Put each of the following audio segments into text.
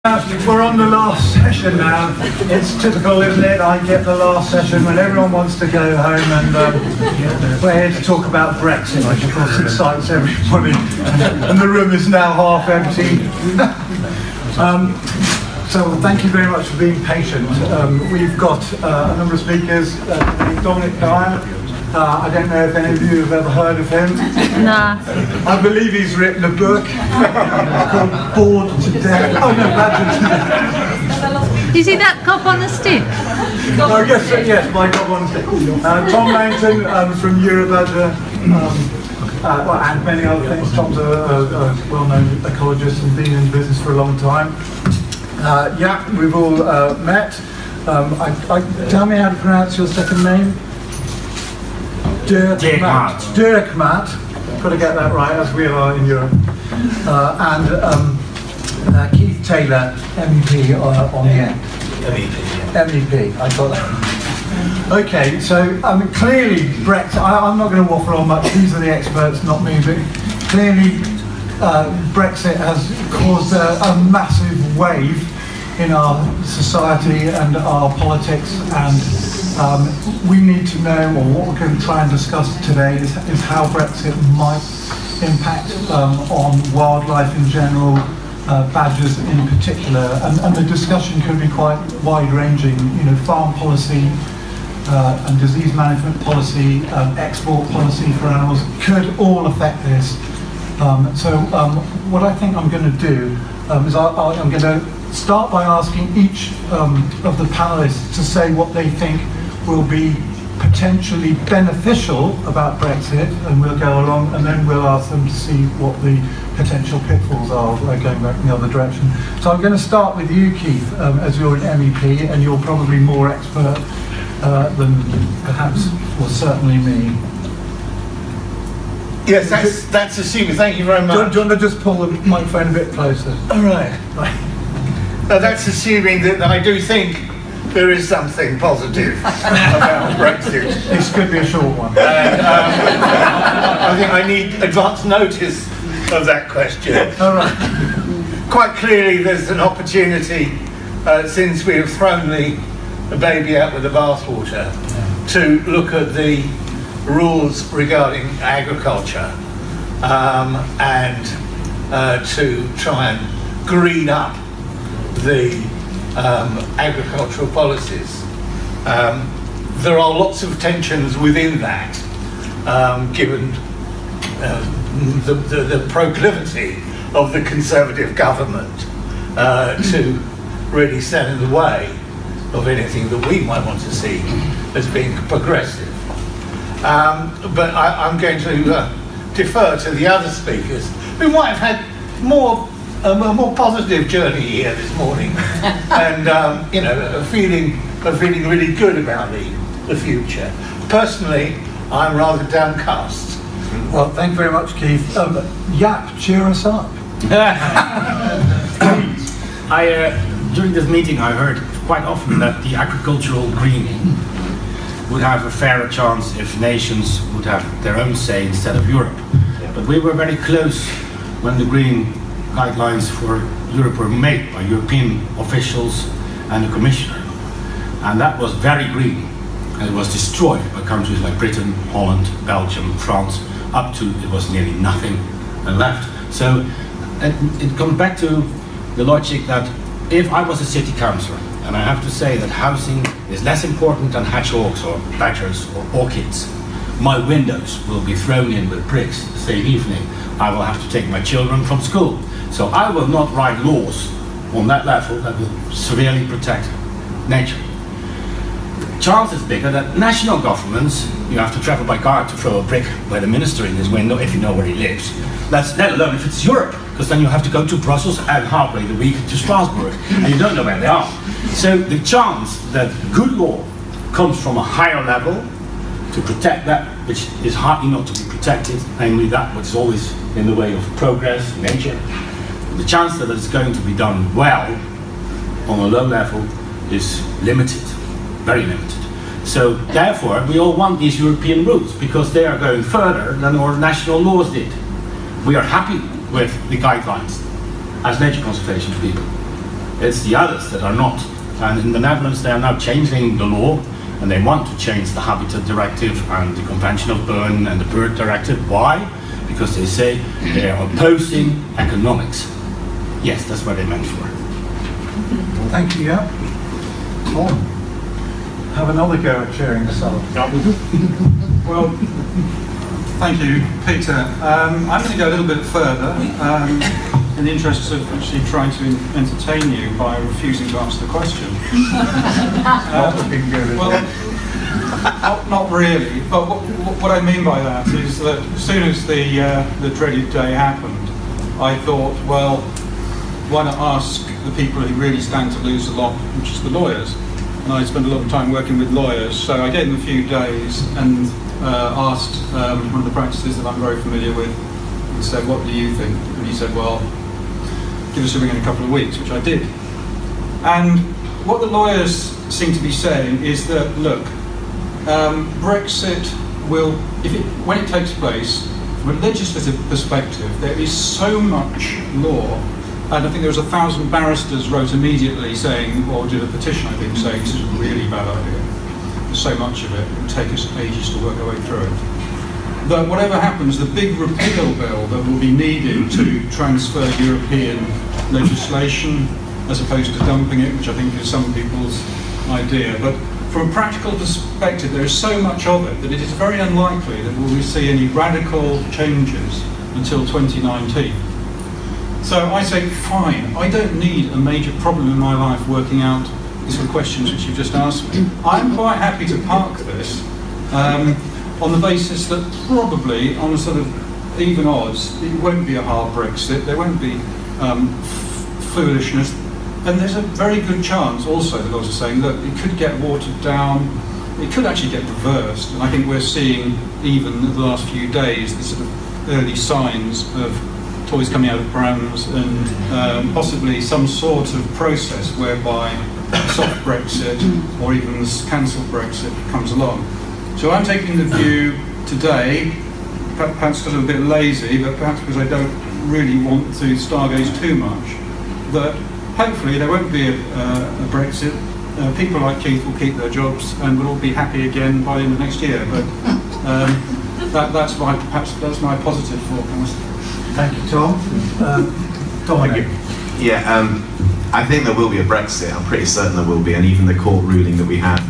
We're on the last session now. It's typical, isn't it? I get the last session when everyone wants to go home, and we're here to talk about Brexit, which of course excites everybody. And the room is now half empty. So thank you very much for being patient. We've got a number of speakers. Dominic Diane. I don't know if any of you have ever heard of him. Nah. I believe he's written a book called Bored to Death. Oh no, Badger to Death. You see that cop on the stick? Oh yes, my God on the stick. Tom Langton from Eurobadger, and many other things. Tom's a well-known ecologist and been in business for a long time. Yeah, we've all met. Tell me how to pronounce your second name. Dirk Matt. Got to get that right, as we are in Europe. And Keith Taylor, MEP on the end. MEP, I got that. Okay, so clearly Brexit, I'm not going to waffle on much, these are the experts, not me, but clearly Brexit has caused a massive wave in our society and our politics, and we need to know, or what we're going to try and discuss today is how Brexit might impact on wildlife in general, badgers in particular, and the discussion could be quite wide-ranging. You know, farm policy and disease management policy, export policy for animals could all affect this. So what I think I'm going to do is I'm going to start by asking each of the panelists to say what they think will be potentially beneficial about Brexit, and we'll go along, and then we'll ask them to see what the potential pitfalls are going back in the other direction. So I'm going to start with you, Keith, as you're an MEP, and you're probably more expert than perhaps, or certainly me. Yes, that's assuming. Thank you very much. Do you want to just pull the microphone a bit closer? All right. That's assuming that I do think there is something positive about Brexit. This could be a short one. I think I need advance notice of that question. All right. Quite clearly, there's an opportunity, since we have thrown the baby out with the bathwater, to look at the rules regarding agriculture and to try and green up the agricultural policies. There are lots of tensions within that, given the proclivity of the Conservative government to really stand in the way of anything that we might want to see as being progressive. But I'm going to defer to the other speakers who might have had a more positive journey here this morning, and you know, a feeling really good about the future. Personally, I'm rather downcast. Well, thank you very much, Keith. Yap, cheer us up. During this meeting, I heard quite often that the agricultural greening would have a fairer chance if nations would have their own say instead of Europe. But we were very close when the green guidelines for Europe were made by European officials and the Commissioner. And that was very green. And it was destroyed by countries like Britain, Holland, Belgium, France, up to it was nearly nothing left. So it comes back to the logic that if I was a city councillor, and I have to say that housing is less important than hedgehogs or badgers or orchids, my windows will be thrown in with bricks the same evening. I will have to take my children from school. So I will not write laws on that level that will severely protect nature. The chance is bigger that national governments, you have to travel by car to throw a brick by the minister in his window if you know where he lives. Let alone if it's Europe, because then you have to go to Brussels and halfway the week to Strasbourg, and you don't know where they are. So the chance that good law comes from a higher level to protect that which is hardly not to be protected, namely that which is always in the way of progress, nature, the chance that it's going to be done well on a low level is limited, very limited. So therefore we all want these European rules because they are going further than our national laws did. We are happy with the guidelines as nature conservation people. It's the others that are not. And in the Netherlands, they are now changing the law, and they want to change the Habitat Directive and the Convention of Bern and the Bird Directive. Why? Because they say they are opposing economics. Yes, that's what they meant for. Thank you, yeah. Tom, have another go at cheering us up. Well, thank you, Peter. I'm going to go a little bit further in the interest of actually trying to entertain you by refusing to answer the question. Well, not really. But what I mean by that is that as soon as the dreaded day happened, I thought, well, why not ask the people who really stand to lose a lot, which is the lawyers. And I spent a lot of time working with lawyers, so I gave them a few days and asked one of the practices that I'm very familiar with, and said, what do you think? And he said, well, give us a ring in a couple of weeks, which I did. And what the lawyers seem to be saying is that, look, Brexit will, when it takes place, from a legislative perspective, there is so much law. And I think there was 1,000 barristers wrote immediately saying, or did a petition, I think, saying this is a really bad idea. There's so much of it, it will take us ages to work our way through it. That whatever happens, the big repeal bill that will be needed to transfer European legislation, as opposed to dumping it, which I think is some people's idea. But from a practical perspective, there is so much of it that it is very unlikely that we will see any radical changes until 2019. So I say, fine, I don't need a major problem in my life working out the sort of questions which you've just asked me. I'm quite happy to park this on the basis that probably, on a sort of even odds, it won't be a hard Brexit, there won't be foolishness, and there's a very good chance also, the lawyers are saying, that it could get watered down, it could actually get reversed, and I think we're seeing, even in the last few days, the sort of early signs of toys coming out of prams and possibly some sort of process whereby soft Brexit or even cancelled Brexit comes along. So I'm taking the view today, perhaps because I'm a bit lazy, but perhaps because I don't really want to stargaze too much, that hopefully there won't be a Brexit. People like Keith will keep their jobs and we'll all be happy again by the end of next year. But that's my positive forecast. Thank you, Tom. Dominic. Yeah, I think there will be a Brexit. I'm pretty certain there will be, and even the court ruling that we had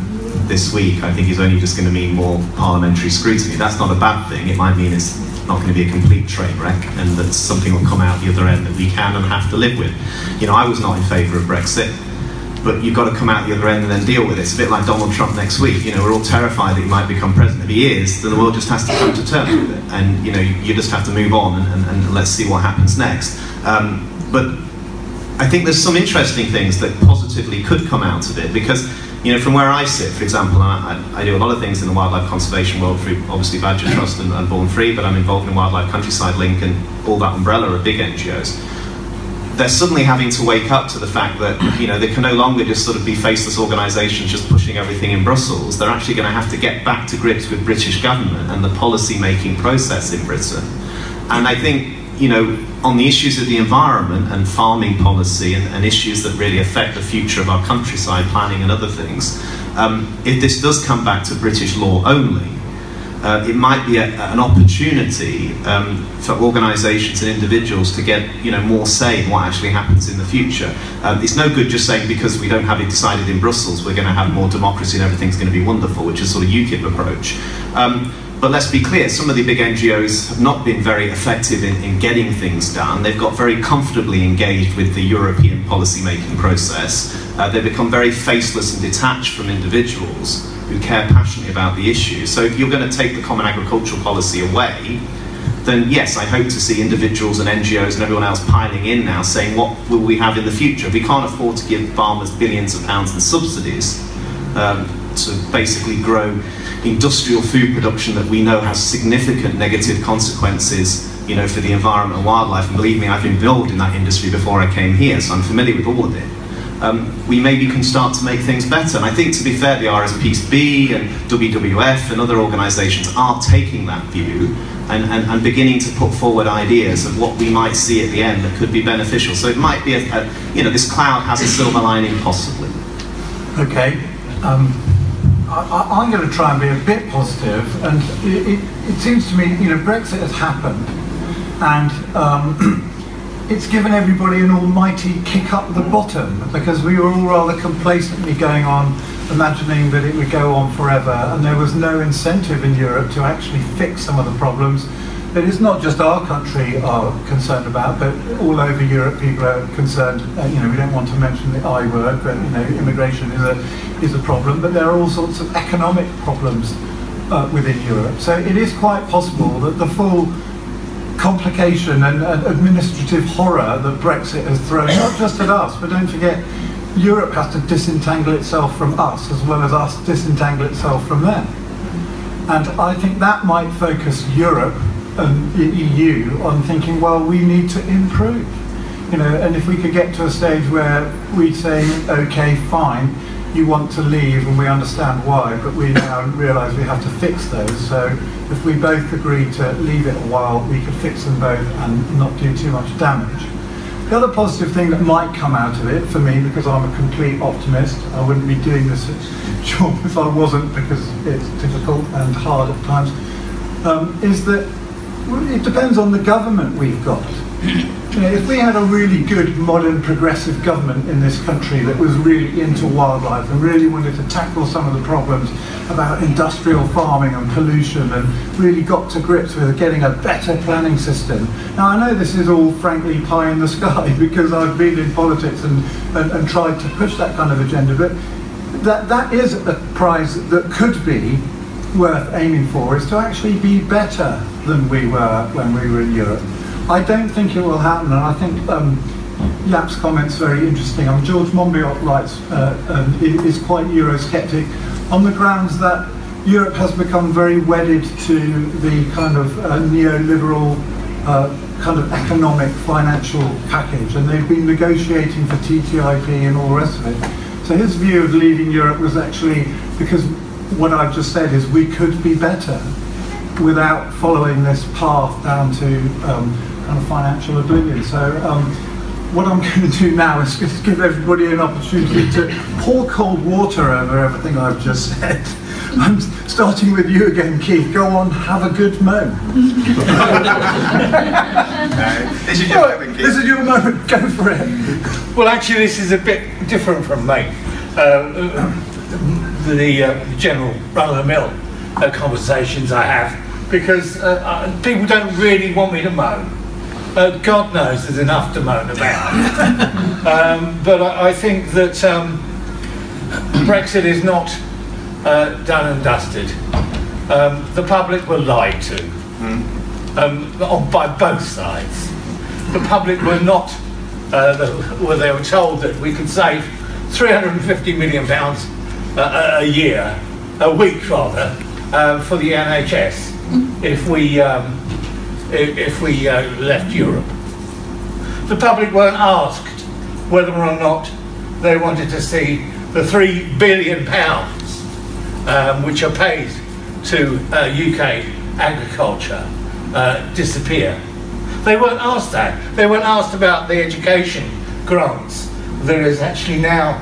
this week, I think, is only just going to mean more parliamentary scrutiny. That's not a bad thing. It might mean it's not going to be a complete train wreck, and that something will come out the other end that we can and have to live with. You know, I was not in favour of Brexit, but you've got to come out the other end and then deal with it. It's a bit like Donald Trump next week. You know, we're all terrified that he might become president. If he is, then the world just has to come to terms with it. And, you know, you just have to move on and let's see what happens next. But I think there's some interesting things that positively could come out of it, because, you know, from where I sit, for example, I do a lot of things in the wildlife conservation world through, obviously, Badger Trust and Born Free, but I'm involved in Wildlife Countryside Link and all that umbrella of big NGOs. They're suddenly having to wake up to the fact that, you know, they can no longer just sort of be faceless organisations just pushing everything in Brussels. They're actually going to have to get back to grips with British government and the policy-making process in Britain. And I think, you know, on the issues of the environment and farming policy and issues that really affect the future of our countryside planning and other things, if this does come back to British law only, it might be an opportunity for organisations and individuals to get, you know, more say in what actually happens in the future. It's no good just saying because we don't have it decided in Brussels we're going to have more democracy and everything's going to be wonderful, which is sort of UKIP approach. But let's be clear, some of the big NGOs have not been very effective in getting things done. They've got very comfortably engaged with the European policy-making process. They've become very faceless and detached from individuals who care passionately about the issue. So if you're going to take the common agricultural policy away, then yes, I hope to see individuals and NGOs and everyone else piling in now saying, what will we have in the future? We can't afford to give farmers billions of pounds in subsidies to basically grow industrial food production that we know has significant negative consequences, you know, for the environment and wildlife. And believe me, I've been involved in that industry before I came here, so I'm familiar with all of it. we maybe can start to make things better. And I think, to be fair, the RSPB and WWF and other organisations are taking that view and beginning to put forward ideas of what we might see at the end that could be beneficial. So it might be, this cloud has a silver lining, possibly. Okay. I'm going to try and be a bit positive, and it seems to me, Brexit has happened, and it's given everybody an almighty kick up the bottom, because we were all rather complacently going on, imagining that it would go on forever, and there was no incentive in Europe to actually fix some of the problems that it's not just our country are concerned about, but all over Europe people are concerned. We don't want to mention the I word, but immigration is a problem, but there are all sorts of economic problems within Europe. So it is quite possible that the full complication and administrative horror that Brexit has thrown, not just at us, but don't forget, Europe has to disentangle itself from us as well as us disentangle itself from them. And I think that might focus Europe and the EU on thinking, well, we need to improve. And if we could get to a stage where we say, okay, fine, you want to leave and we understand why, but we now realise we have to fix those. So if we both agree to leave it a while, we could fix them both and not do too much damage. The other positive thing that might come out of it, for me, because I'm a complete optimist, I wouldn't be doing this job if I wasn't, because it's difficult and hard at times, is that it depends on the government we've got. If we had a really good, modern, progressive government in this country that was really into wildlife and really wanted to tackle some of the problems about industrial farming and pollution and really got to grips with getting a better planning system. Now, I know this is all, frankly, pie in the sky because I've been in politics and tried to push that kind of agenda, but that is a prize that could be worth aiming for, is to actually be better than we were when we were in Europe. I don't think it will happen, and I think Jaap's comment's very interesting. George Monbiot writes, is quite Eurosceptic on the grounds that Europe has become very wedded to the kind of neoliberal kind of economic financial package, and they've been negotiating for TTIP and all the rest of it. So his view of leaving Europe was actually because what I've just said is we could be better without following this path down to kind of financial oblivion. So what I'm going to do now is just give everybody an opportunity to pour cold water over everything I've just said. I'm starting with you again, Keith. Go on, have a good moan. This is your moment, Keith. This is your moment, go for it. Well, actually, this is a bit different from me. The general run-of-the-mill conversations I have, because people don't really want me to moan. God knows there's enough to moan about. But I think that Brexit is not done and dusted. The public were lied to by both sides. The public were not, they were told that we could save £350 million a week rather, for the NHS if we left Europe. The public weren't asked whether or not they wanted to see the £3 billion which are paid to UK agriculture disappear. They weren't asked that. They weren't asked about the education grants that is actually now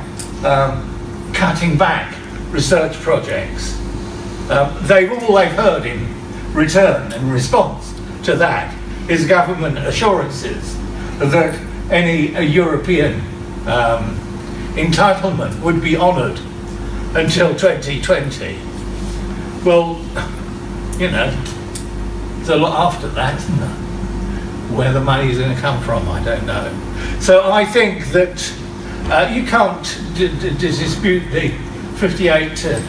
cutting back research projects. All they've heard in return and response to that is government assurances that any European entitlement would be honoured until 2020. Well, there's a lot after that, isn't there? Where the money's going to come from, I don't know. So I think that you can't dispute the 48 to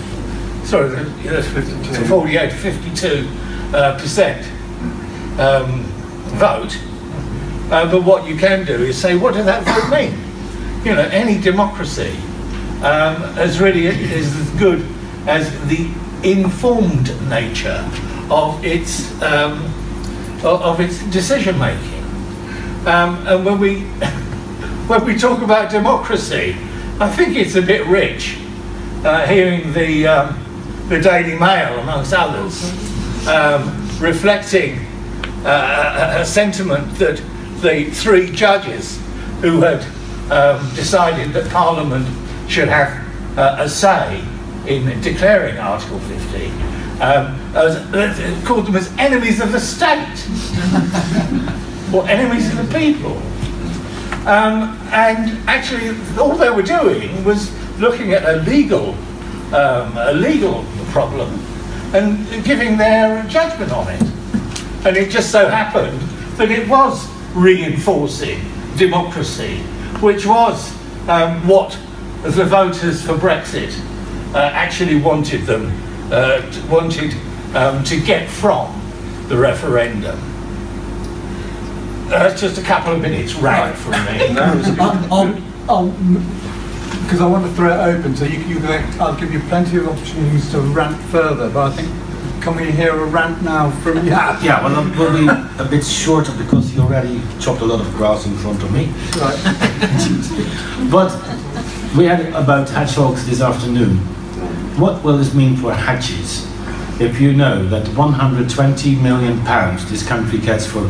48 to 52% vote, but what you can do is say, what does that vote mean? Any democracy is as good as the informed nature of its decision making. And when we talk about democracy, I think it's a bit rich hearing the Daily Mail, amongst others, reflecting a sentiment that the 3 judges who had decided that Parliament should have a say in declaring Article 50 called them as enemies of the state or enemies of the people. And actually, all they were doing was looking at a legal problem and giving their judgment on it. And it just so happened that it was reinforcing democracy, which was what the voters for Brexit actually wanted them to get from the referendum. That's just a couple of minutes rant from me. Because I want to throw it open, so I'll give you plenty of opportunities to rant further, but I think, can we hear a rant now from you? Yeah, well, we'll be a bit shorter because he already chopped a lot of grass in front of me. Right. But we had about hedgehogs this afternoon. What will this mean for hedges if you know that £120 million this country gets for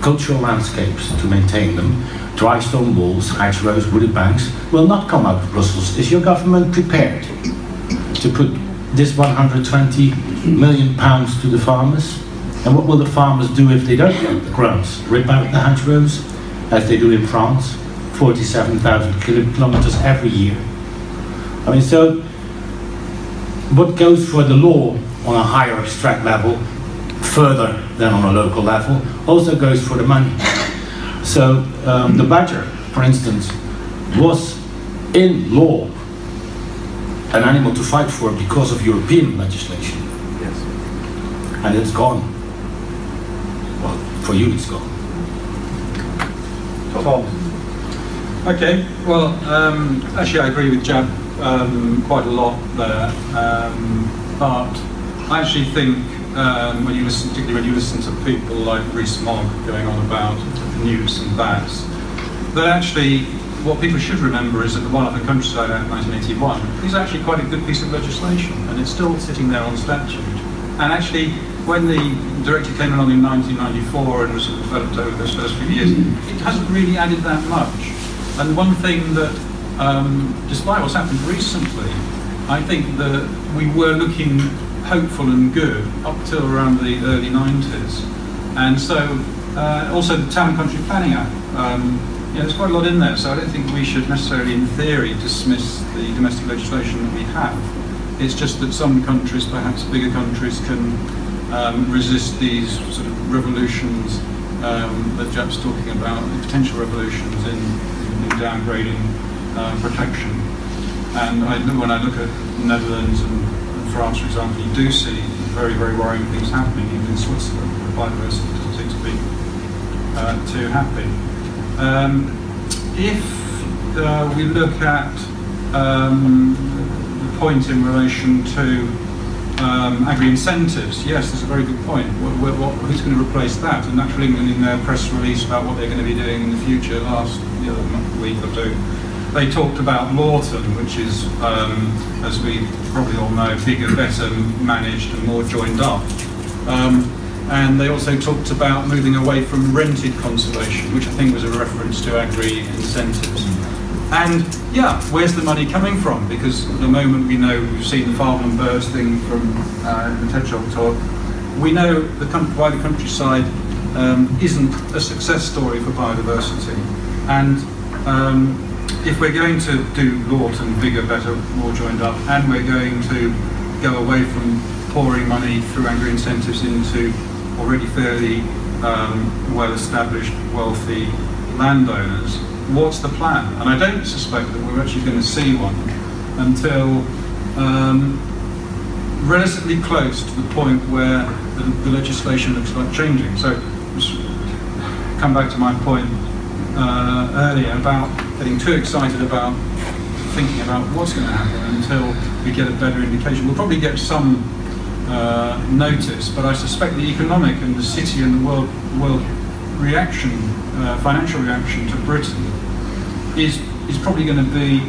cultural landscapes to maintain them, dry stone walls, hedgerows, wooded banks, will not come out of Brussels? Is your government prepared to put this £120 million to the farmers? And what will the farmers do if they don't get the grants? Rip out the hedgerows, as they do in France, 47,000 kilometers every year. I mean, so what goes for the law on a higher abstract level, further than on a local level, also goes for the money. So the badger, for instance, was in law an animal to fight for because of European legislation. Yes. And it's gone. Well, for you it's gone. Tom. Okay, well, actually I agree with Jab quite a lot there, but I actually think particularly when you listen to people like Rees-Mogg going on about newts and bats, that actually what people should remember is that the One Up in Countryside Act 1981 is actually quite a good piece of legislation, and it's still sitting there on statute. And actually, when the directive came along in 1994 and was developed over those first few years, it hasn't really added that much. And one thing that, despite what's happened recently, I think that we were looking hopeful and good up till around the early 90s. And so, also the Town and Country Planning Act, there's quite a lot in there, so I don't think we should necessarily, in theory, dismiss the domestic legislation that we have. It's just that some countries, perhaps bigger countries, can resist these sort of revolutions that Jeff's talking about, the potential revolutions in downgrading protection. And when I look at the Netherlands and France, for example, you do see very, very worrying things happening, even in Switzerland. The biodiversity doesn't seem to be too happy. If we look at the point in relation to agri-incentives, yes, that's a very good point. Who's going to replace that? And Natural England, in their press release about what they're going to be doing in the future last week or two, they talked about Lawton, which is, as we probably all know, bigger, better managed and more joined up. And they also talked about moving away from rented conservation, which I think was a reference to agri-incentives. And yeah, where's the money coming from? Because at the moment we know, we've seen the farm and birds thing from the hedgehog talk. We know why the countryside isn't a success story for biodiversity. And if we're going to do Lawton bigger, better, more joined up, and we're going to go away from pouring money through agri-incentives into already fairly well-established, wealthy landowners, what's the plan? And I don't suspect that we're actually going to see one until relatively close to the point where the legislation looks like changing. So, just come back to my point earlier about getting too excited about thinking about what's going to happen until we get a better indication. We'll probably get some notice, but I suspect the economic and the city and the world reaction, financial reaction to Britain is probably going to be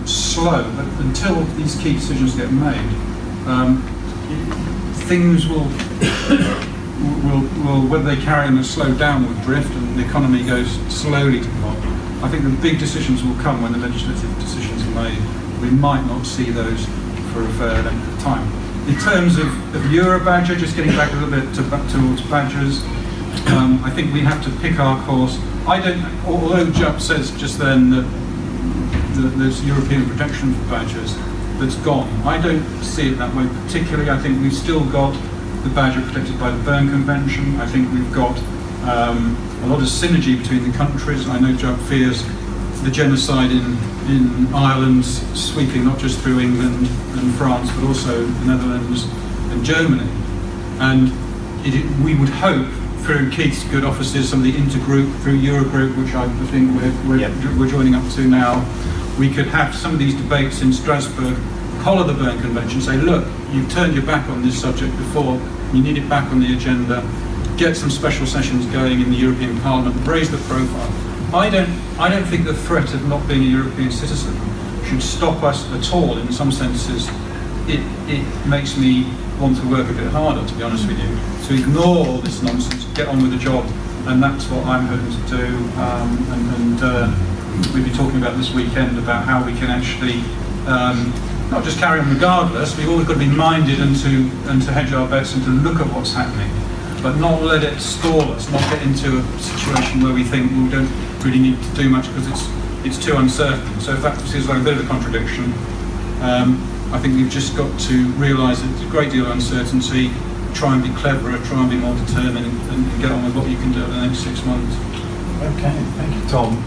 slow, but until these key decisions get made, things will, whether they carry on a slow downward drift and the economy goes slowly to pot, I think the big decisions will come when the legislative decisions are made. We might not see those for a fair length of time. In terms of Eurobadger, just getting back a little bit towards badgers, I think we have to pick our course. Although Jupp says just then that there's European protection for badgers that's gone, I don't see it that way particularly. I think we've still got the badger protected by the Berne Convention. I think we've got a lot of synergy between the countries. I know Jupp fears the genocide in Ireland sweeping not just through England and France, but also the Netherlands and Germany. And we would hope, through Keith's good offices, some of the intergroup, through Eurogroup, which I think we're joining up to now, we could have some of these debates in Strasbourg, collar the Berne Convention, say, look, you've turned your back on this subject before, you need it back on the agenda, get some special sessions going in the European Parliament, raise the profile. I don't think the threat of not being a European citizen should stop us at all. In some senses, it makes me want to work a bit harder, to be honest with you, to ignore all this nonsense, get on with the job, and that's what I'm hoping to do. We'll be talking about this weekend about how we can actually not just carry on regardless. We've always got to be minded and to hedge our bets and to look at what's happening, but not let it stall us, not get into a situation where we think we don't really need to do much because it's too uncertain. So if that seems like a bit of a contradiction, I think we've just got to realise that there's a great deal of uncertainty, try and be cleverer, try and be more determined, and get on with what you can do over the next 6 months. Okay, thank you, Tom.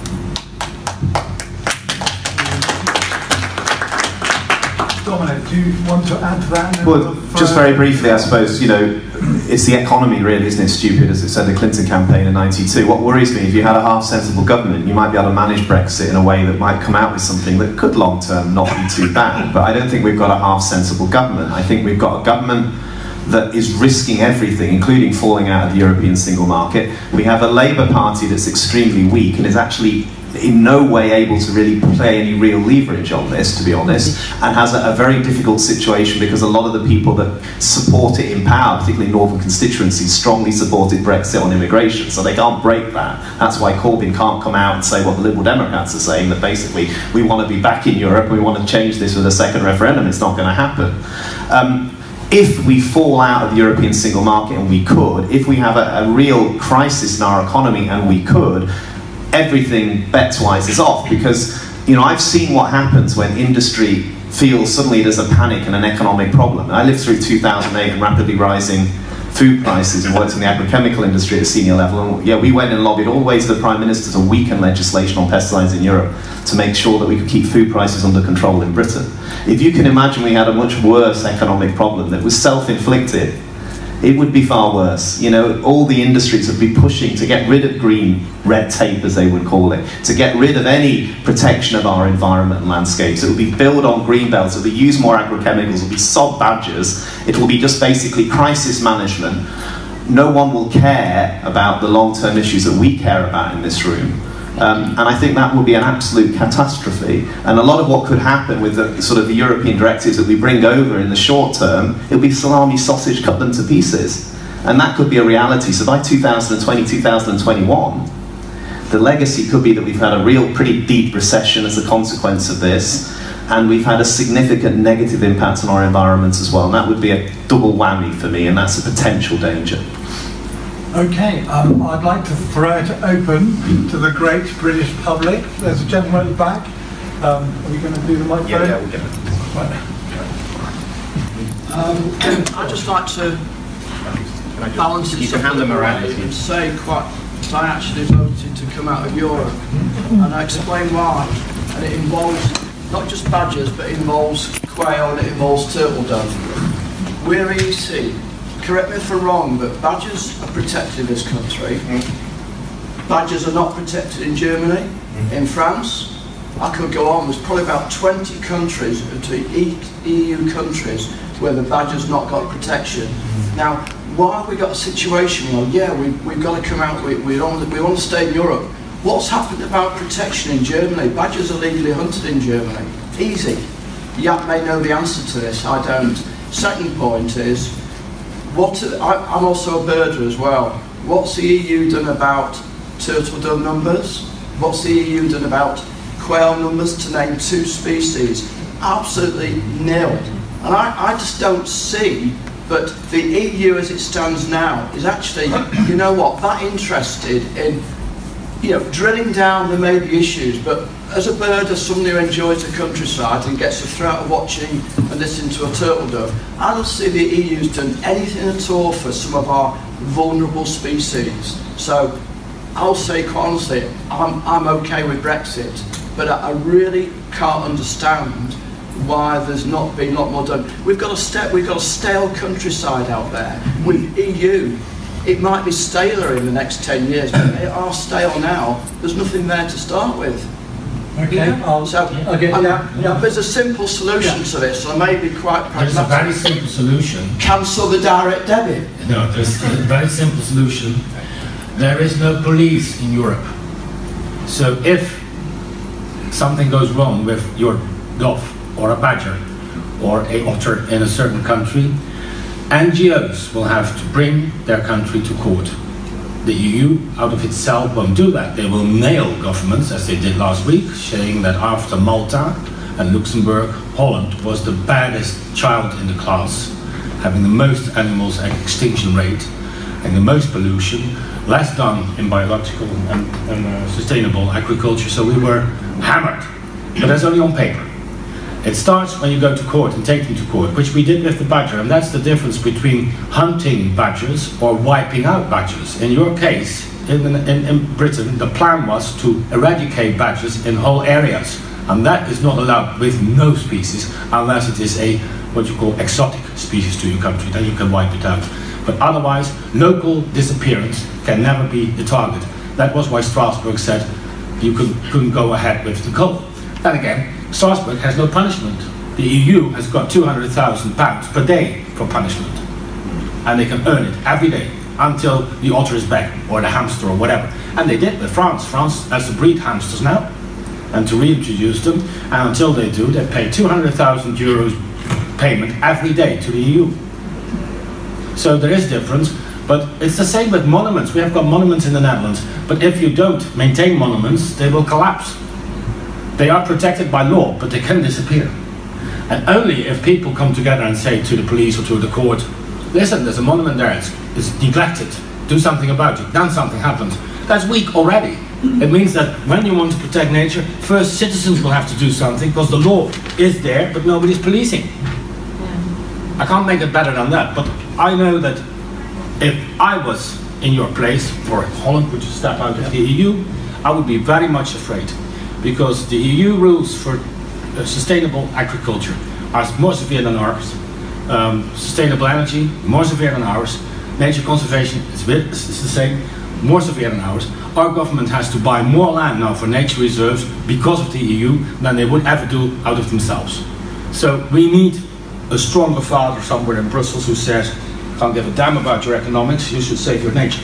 Dominic, do you want to add to that? Well, just very briefly, I suppose, it's the economy really, isn't it, stupid, as it said the Clinton campaign in '92. What worries me, if you had a half-sensible government, you might be able to manage Brexit in a way that might come out with something that could long-term not be too bad. But I don't think we've got a half-sensible government. I think we've got a government that is risking everything, including falling out of the European single market. We have a Labour Party that's extremely weak and is actually in no way able to really play any real leverage on this, to be honest, and has a very difficult situation because a lot of the people that support it in power, particularly northern constituencies, strongly supported Brexit on immigration, so they can't break that. That's why Corbyn can't come out and say what the Liberal Democrats are saying, that basically we want to be back in Europe, we want to change this with a second referendum. It's not going to happen. If we fall out of the European single market, and we could, if we have a real crisis in our economy, and we could, everything bets-wise is off, because I've seen what happens when industry feels suddenly there's a panic and an economic problem. I lived through 2008 and rapidly rising food prices and worked in the agrochemical industry at a senior level, and we went and lobbied all the way to the Prime Minister to weaken legislation on pesticides in Europe to make sure that we could keep food prices under control in Britain. If you can imagine we had a much worse economic problem that was self-inflicted, it would be far worse. All the industries would be pushing to get rid of green red tape, as they would call it, to get rid of any protection of our environment and landscapes. It would be build on green belts, it would be use more agrochemicals, it would be sod badgers, it will be just basically crisis management. No one will care about the long-term issues that we care about in this room. And I think that would be an absolute catastrophe. And a lot of what could happen with the sort of the European directives that we bring over in the short term, it would be salami sausage, cut them to pieces. And that could be a reality. So by 2020, 2021, the legacy could be that we've had a real pretty deep recession as a consequence of this, and we've had a significant negative impact on our environment as well. And that would be a double whammy for me, and that's a potential danger. Okay, I'd like to throw it open to the great British public. There's a gentleman at the back. Are we going to do the microphone? Yeah, we'll get it. I'd just like to balance it up and say I actually voted to come out of Europe, and I explain why. And it involves not just badgers, but it involves quail and it involves turtle dove. We're EC. Correct me if I'm wrong, but badgers are protected in this country. Badgers are not protected in Germany, in France. I could go on. There's probably about 20 countries, EU countries, where the badger's not got protection. Now, why have we got a situation where, we've got to come out, we want to stay in Europe, What's happened about protection in Germany? Badgers are legally hunted in Germany. Easy. Yap may know the answer to this, I don't. Second point is, I'm also a birder as well. What's the EU done about turtle dove numbers? What's the EU done about quail numbers, to name 2 species? Absolutely nil. And I just don't see that the EU as it stands now is actually, you know what, that interested in, you know, drilling down. There may be issues, but as a birder, someone who enjoys the countryside and gets a thrill out of watching and listening to a turtle dove, I don't see the EU's done anything at all for some of our vulnerable species. So I'll say quite honestly, I'm okay with Brexit, but I really can't understand why there's not been a lot more done. We've got a stale countryside out there. With EU, it might be staler in the next 10 years, but they are stale now. There's nothing there to start with. Okay, yeah. There's a simple solution to this, so maybe quite pragmatic. There's a very simple solution. Cancel the direct debit. No, there's a very simple solution. There is no police in Europe. So if something goes wrong with your dove or a badger or a otter in a certain country, NGOs will have to bring their country to court. The EU, out of itself, won't do that. They will nail governments, as they did last week, saying that after Malta and Luxembourg, Holland was the baddest child in the class, having the most animals extinction rate and the most pollution, less done in biological and sustainable agriculture. So we were hammered, but that's only on paper. It starts when you go to court and take them to court, which we did with the badger, and that's the difference between hunting badgers or wiping out badgers. In your case, in Britain, the plan was to eradicate badgers in whole areas, and that is not allowed with no species, unless it is a, what you call, exotic species to your country, then you can wipe it out. But otherwise, local disappearance can never be the target. That was why Strasbourg said you couldn't go ahead with the cull. Then again, Strasbourg has no punishment. The EU has got £200,000 per day for punishment. And they can earn it every day until the otter is back, or the hamster, or whatever. And they did with France. France has to breed hamsters now, and to reintroduce them. And until they do, they pay €200,000 payment every day to the EU. So there is difference, but it's the same with monuments. We have got monuments in the Netherlands, but if you don't maintain monuments, they will collapse. They are protected by law, but they can disappear. And only if people come together and say to the police or to the court, listen, there's a monument there, it's neglected, do something about it, then something happens. That's weak already. It means that when you want to protect nature, first citizens will have to do something, because the law is there, but nobody's policing. I can't make it better than that, but I know that if I was in your place, or if Holland would step out of the EU, I would be very much afraid. Because the EU rules for sustainable agriculture are more severe than ours. Sustainable energy, more severe than ours. Nature conservation is the same, more severe than ours. Our government has to buy more land now for nature reserves because of the EU than they would ever do out of themselves. So we need a stronger father somewhere in Brussels who says, can't give a damn about your economics, you should save your nature.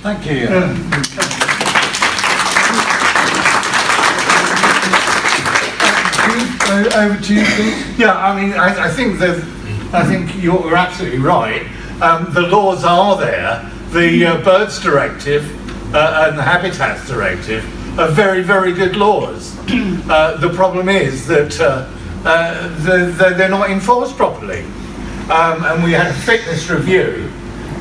Thank you. Over to you, please. Yeah, I mean, I think you're absolutely right. The laws are there. The Birds Directive and the Habitats Directive are very, very good laws. The problem is that they're not enforced properly. And we had a fitness review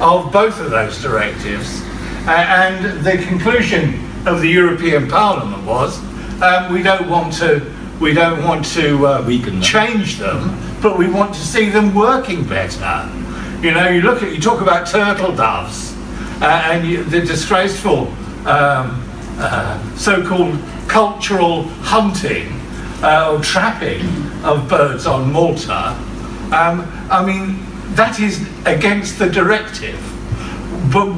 of both of those directives, and the conclusion of the European Parliament was we don't want to change them, but we want to see them working better. You know, you talk about turtle doves and the disgraceful so-called cultural hunting or trapping of birds on Malta. I mean, that is against the directive. But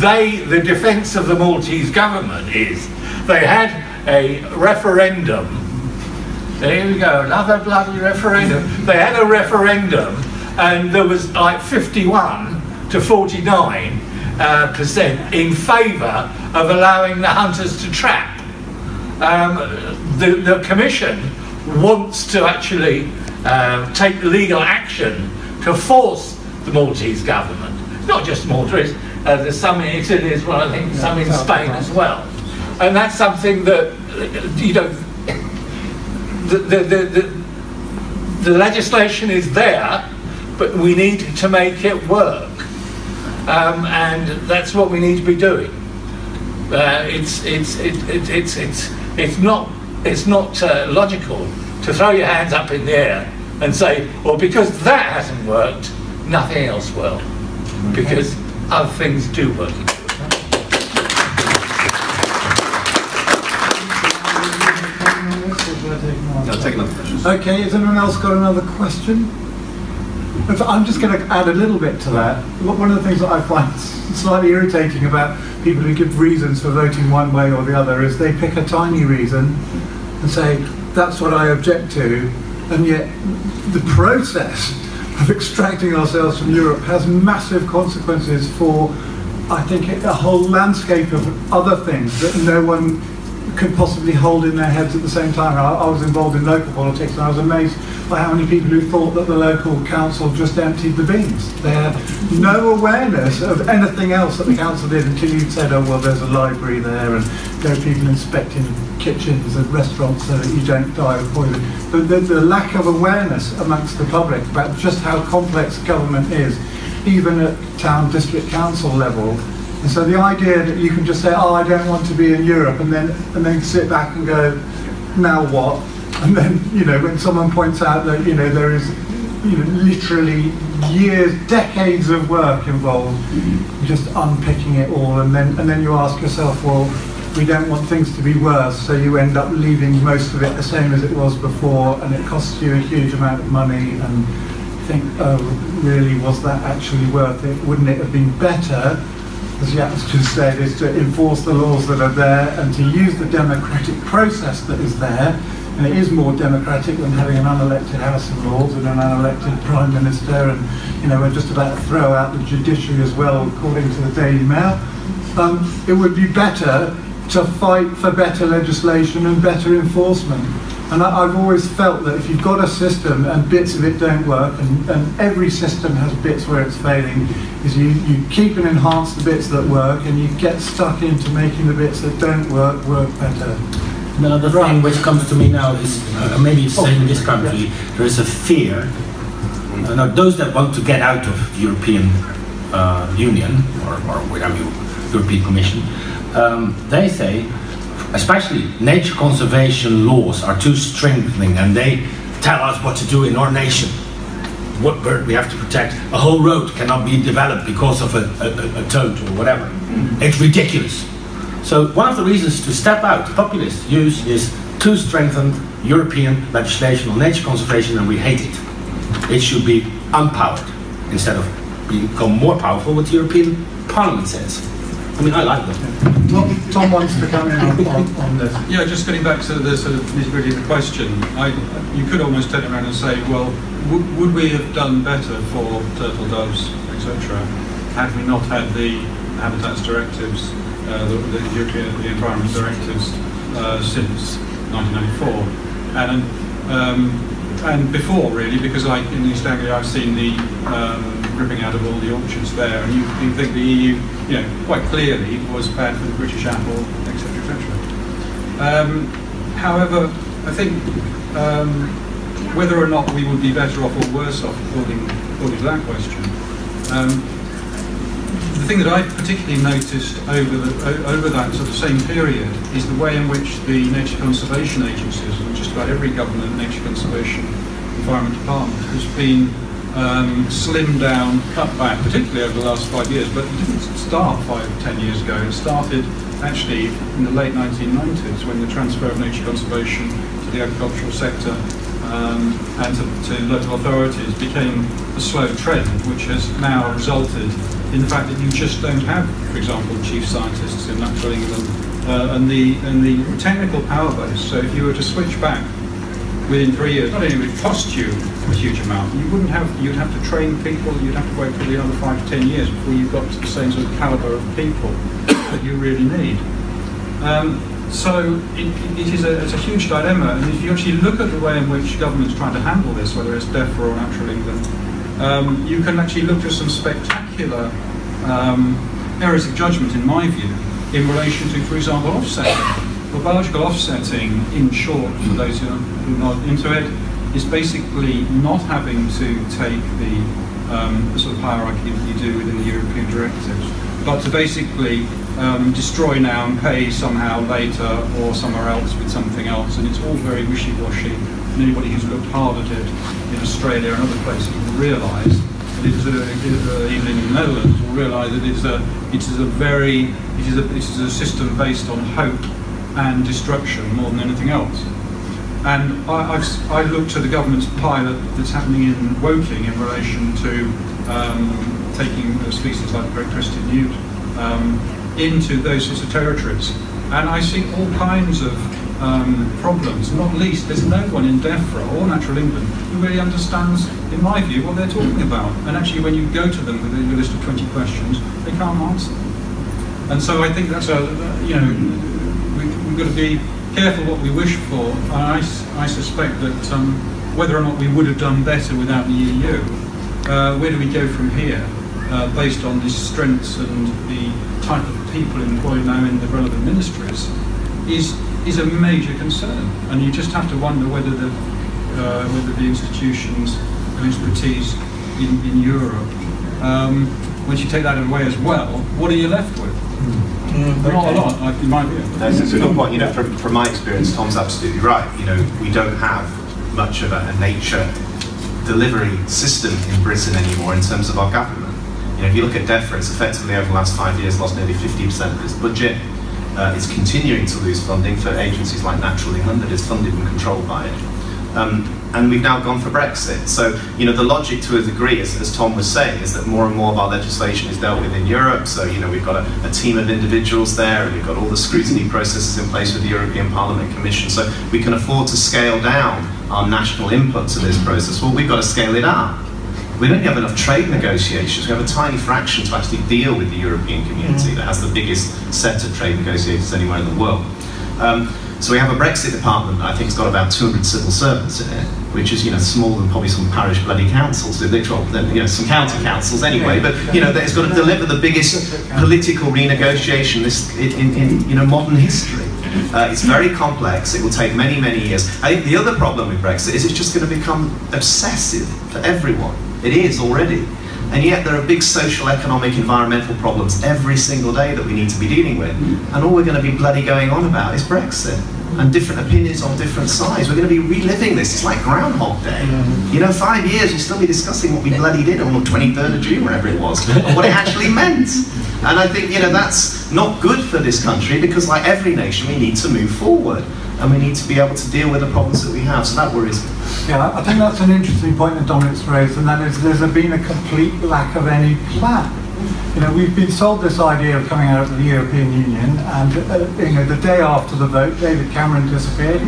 the defence of the Maltese government is they had a referendum. There we go, another bloody referendum. They had a referendum and there was like 51 to 49, percent in favour of allowing the hunters to trap. The Commission wants to actually take legal action to force the Maltese government. Not just Malta, there's some in Italy as well, I think some in Spain as well. And that's something that, you know, the legislation is there, but we need to make it work. And that's what we need to be doing. It's not logical to throw your hands up in the air and say, well, because that hasn't worked, nothing else will. Because other things do work. I'll take another question. Okay, has anyone else got another question? I'm just going to add a little bit to that. One of the things that I find slightly irritating about people who give reasons for voting one way or the other is they pick a tiny reason and say, that's what I object to, and yet the process of extracting ourselves from Europe has massive consequences for, I think, a whole landscape of other things that no one could possibly hold in their heads at the same time. I was involved in local politics and I was amazed by how many people who thought that the local council just emptied the bins. They had no awareness of anything else that the council did until you'd said, oh well, there's a library there and there are people inspecting kitchens and restaurants so that you don't die of poison. The lack of awareness amongst the public about just how complex government is, even at town district council level. And so the idea that you can just say, oh, I don't want to be in Europe, and then sit back and go, now what? And then, you know, when someone points out that, you know, there is, you know, literally years, decades of work involved, just unpicking it all, and then you ask yourself, well, we don't want things to be worse, so you end up leaving most of it the same as it was before, and it costs you a huge amount of money, and think, oh, really, was that actually worth it? Wouldn't it have been better, as Japs just said, is to enforce the laws that are there and to use the democratic process that is there? And it is more democratic than having an unelected House of Lords and an unelected Prime Minister, and, you know, we're just about to throw out the judiciary as well, according to the Daily Mail. It would be better to fight for better legislation and better enforcement. And I've always felt that if you've got a system and bits of it don't work, and every system has bits where it's failing, is you keep and enhance the bits that work, and you get stuck into making the bits that don't work better. Another thing which comes to me now is, maybe it's the same in this country, there is a fear. Now those that want to get out of the European Union, or whatever, European Commission, they say, especially nature conservation laws are too strengthening, and they tell us what to do in our nation. What bird we have to protect. A whole road cannot be developed because of a toad or whatever. It's ridiculous. So one of the reasons to step out, populist use, is too strengthened European legislation on nature conservation, and we hate it. It should be unpowered instead of become more powerful, what the European Parliament says. I mean, I like them. Tom wants to come in on this. Yeah, just getting back to the sort of nitty-gritty of the question, you could almost turn around and say, well, would we have done better for turtle doves, etc., had we not had the habitats directives, the European Environment Directives since 1994, and before really, because in East Anglia I've seen the ripping out of all the orchards there, and you think the EU, you know, quite clearly was bad for the British apple, etc., etc. However, I think whether or not we would be better off or worse off, according to that question, the thing that I particularly noticed over that sort of same period is the way in which the nature conservation agencies, and just about every government nature conservation environment department, has been slimmed down, cut back, particularly over the last 5 years, but it didn't start 5 or 10 years ago. It started actually in the late 1990s when the transfer of nature conservation to the agricultural sector and to local authorities became a slow trend, which has now resulted in the fact that you just don't have, for example, chief scientists in natural England and the technical power base. So if you were to switch back within 3 years, not only would it cost you a huge amount, you'd have to train people, you'd have to wait for the other 5 to 10 years before you've got to the same sort of calibre of people that you really need. So it's a huge dilemma, and if you actually look at the way in which government's trying to handle this, whether it's DEFRA or Natural England, you can actually look at some spectacular errors of judgment, in my view, in relation to, for example, offsetting. Well, biological offsetting, in short, for those who are not into it, is basically not having to take the sort of hierarchy that you do within the European directives, but to basically destroy now and pay somehow later or somewhere else with something else, and it's all very wishy-washy. And anybody who's looked hard at it in Australia and other places will realise that it is even in the Netherlands will realise that it is a system based on hope and destruction more than anything else. And I looked at the government's pilot that's happening in Woking in relation to taking a species like the great crested newt into those sorts of territories. And I see all kinds of problems, not least there's no one in DEFRA or Natural England who really understands, in my view, what they're talking about. And actually when you go to them with a list of 20 questions, they can't answer them. And so I think that's we've got to be careful what we wish for. I suspect that whether or not we would have done better without the EU, where do we go from here, based on the strengths and the type of people employed now in the relevant ministries, is a major concern. And you just have to wonder whether the institutions and expertise in Europe, once you take that away as well, what are you left with? Not a lot, in my view. That's a good point. From my experience, Tom's absolutely right. We don't have much of a nature delivery system in Britain anymore in terms of our government. If you look at DEFRA, it's effectively over the last 5 years lost nearly 50% of its budget. It's continuing to lose funding for agencies like Natural England that is funded and controlled by it. And we've now gone for Brexit. So, the logic to a degree, as Tom was saying, is that more and more of our legislation is dealt with in Europe. So, we've got a team of individuals there, and we've got all the scrutiny processes in place with the European Parliament Commission. So we can afford to scale down our national input to this process. Well, we've got to scale it up. We don't have enough trade negotiations. We have a tiny fraction to actually deal with the European community that has the biggest set of trade negotiators anywhere in the world. So we have a Brexit department that I think has got about 200 civil servants in it, which is smaller than probably some parish bloody councils, some county councils anyway. But that it's got to deliver the biggest political renegotiation in modern history. It's very complex. It will take many, many years. I think the other problem with Brexit is it's just going to become obsessive for everyone. It is already. And yet there are big social, economic, environmental problems every single day that we need to be dealing with. And all we're going to be bloody going on about is Brexit. And different opinions on different sides. We're going to be reliving this. It's like Groundhog Day. 5 years we'll still be discussing what we bloody did on the 23rd of June, wherever it was, and what it actually meant. And I think, that's not good for this country, because like every nation, we need to move forward. And we need to be able to deal with the problems that we have. So that worries me. Yeah, I think that's an interesting point that Dominic's raised, and that is there's been a complete lack of any plan. We've been sold this idea of coming out of the European Union, and the day after the vote, David Cameron disappeared,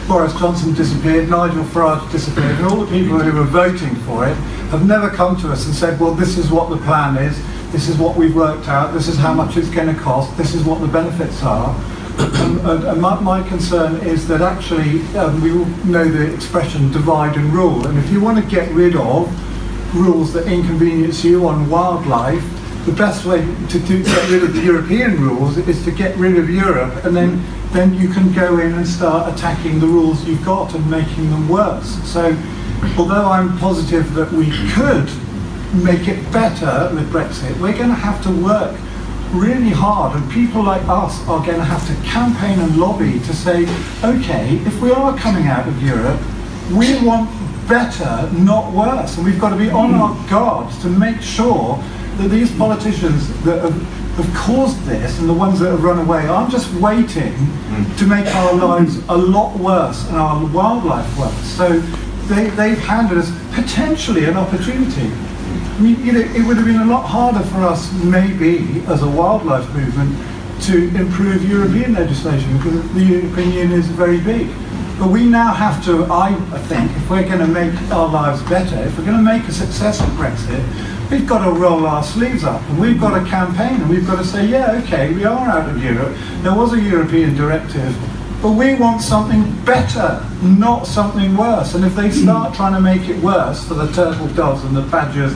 Boris Johnson disappeared, Nigel Farage disappeared, and all the people who were voting for it have never come to us and said, well, this is what the plan is, this is what we've worked out, this is how much it's going to cost, this is what the benefits are. And my concern is that actually we all know the expression divide and rule, and if you want to get rid of rules that inconvenience you on wildlife, the best way to get rid of the European rules is to get rid of Europe, and then you can go in and start attacking the rules you've got and making them worse. So although I'm positive that we could make it better with Brexit, we're going to have to work really hard, and people like us are going to have to campaign and lobby to say, okay, if we are coming out of Europe, we want better, not worse, and we've got to be on our guard to make sure that these politicians that have caused this and the ones that have run away aren't just waiting to make our lives a lot worse and our wildlife worse. So they've handed us potentially an opportunity. I mean, it would have been a lot harder for us, maybe, as a wildlife movement, to improve European legislation, because the European Union is very big. But we now have to, I think, if we're going to make our lives better, if we're going to make a success of Brexit, we've got to roll our sleeves up, and we've got to campaign, and we've got to say, yeah, okay, we are out of Europe. There was a European directive, but we want something better, not something worse. And if they start trying to make it worse for the turtle doves and the badgers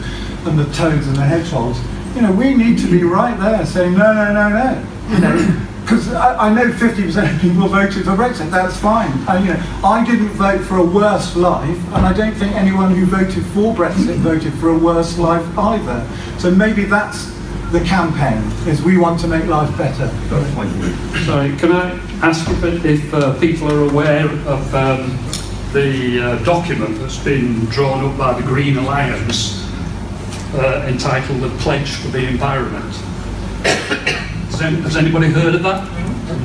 and the toads and the hedgehogs, you know, we need to be right there saying, no, no, no, no. You know, because I know 50% of people voted for Brexit, that's fine. You know, I didn't vote for a worse life, and I don't think anyone who voted for Brexit voted for a worse life either. So maybe that's the campaign, is we want to make life better. Sorry, can I ask if people are aware of the document that's been drawn up by the Green Alliance entitled The Pledge for the Environment? Has anybody heard of that?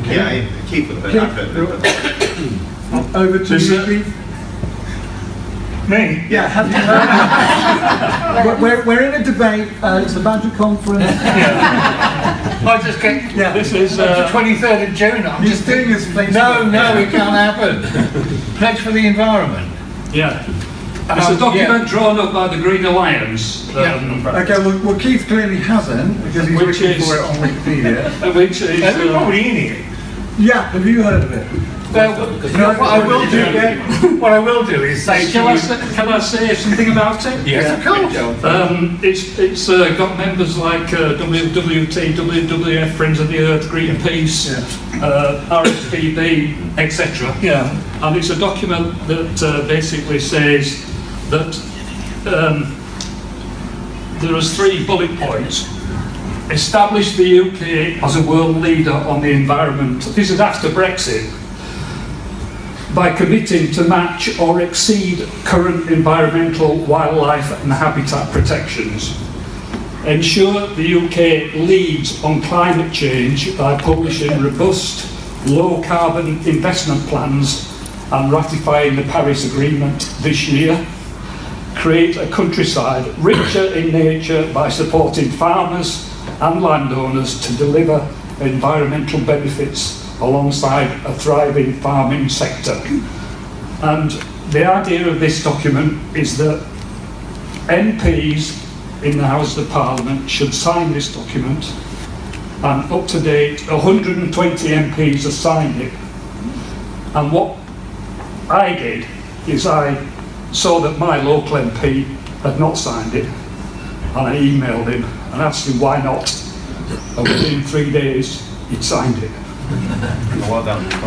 Yeah, Keith would have heard of it. Over to you, Keith. Me? Yeah, have you heard? We're in a debate, it's the Badger Conference. I just get, Yeah. this is the 23rd of June. I'm He's just doing his Facebook. No, it can't happen. Pledge for the environment. Yeah. It's a document drawn up by the Green Alliance. Okay, well Keith clearly hasn't, because he's Which looking is- for it on Wikipedia. Which is... Everybody in it. Yeah, have you heard of it? Well, what I will do is say to Can you... I say something about it? Yes, of course. It's got members like WWT, WWF, Friends of the Earth, Greenpeace, RSPB, etc. Yeah. And it's a document that basically says that there is 3 bullet points. Establish the UK as a world leader on the environment. This is after Brexit. By committing to match or exceed current environmental, wildlife and habitat protections. Ensure the UK leads on climate change by publishing robust, low-carbon investment plans and ratifying the Paris Agreement this year. Create a countryside richer in nature by supporting farmers and landowners to deliver environmental benefits alongside a thriving farming sector. And the idea of this document is that MPs in the House of Parliament should sign this document, and up to date 120 MPs have signed it. And what I did is I saw that my local MP had not signed it, and I emailed him and asked him why not, and within 3 days he'd signed it. Well done. There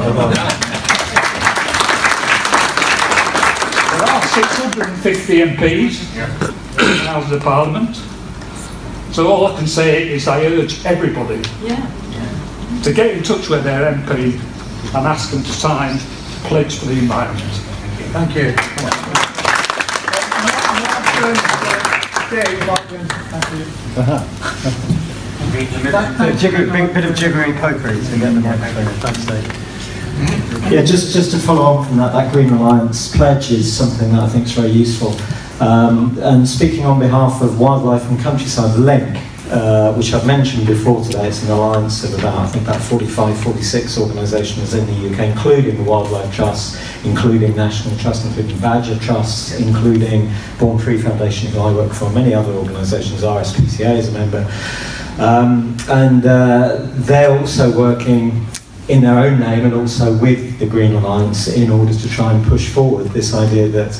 are 650 MPs in the House of Parliament, so all I can say is I urge everybody to get in touch with their MP and ask them to sign Pledge for the Environment. Thank you. Bit of jiggery pokery to get the microphone. Thanks, Dave. Yeah, just to follow on from that Green Alliance pledge is something that I think is very useful. And speaking on behalf of Wildlife and Countryside Link, which I've mentioned before today, it's an alliance of about 45, 46 organisations in the UK, including the Wildlife Trust, including National Trust, including Badger Trusts, including Born Free Foundation, who I work for, many other organisations, RSPCA is a member. And they're also working in their own name and also with the Green Alliance in order to try and push forward this idea that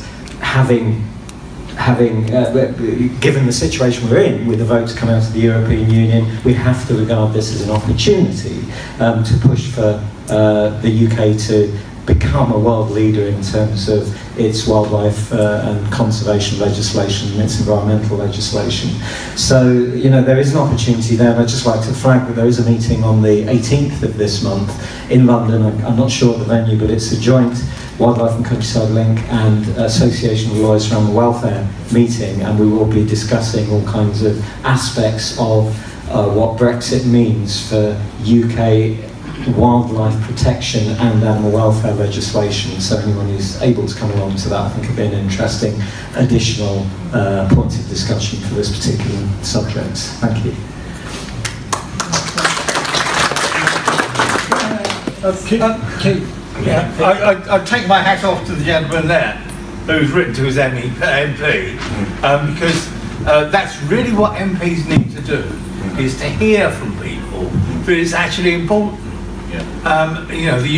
given the situation we're in, with the vote to come out of the European Union, we have to regard this as an opportunity to push for the UK to become a world leader in terms of its wildlife and conservation legislation and its environmental legislation. So, you know, there is an opportunity there, and I'd just like to flag that there is a meeting on the 18th of this month in London. I'm not sure of the venue, but it's a joint Wildlife and Countryside Link and Association of Lawyers Around the Welfare meeting, and we will be discussing all kinds of aspects of what Brexit means for UK wildlife protection and animal welfare legislation. So anyone who's able to come along to that, I think, would be an interesting additional point of discussion for this particular subject. Thank you. Keith, I take my hat off to the gentleman there who's written to his MP, because that's really what MPs need to do, is to hear from people that it's actually important. You know, the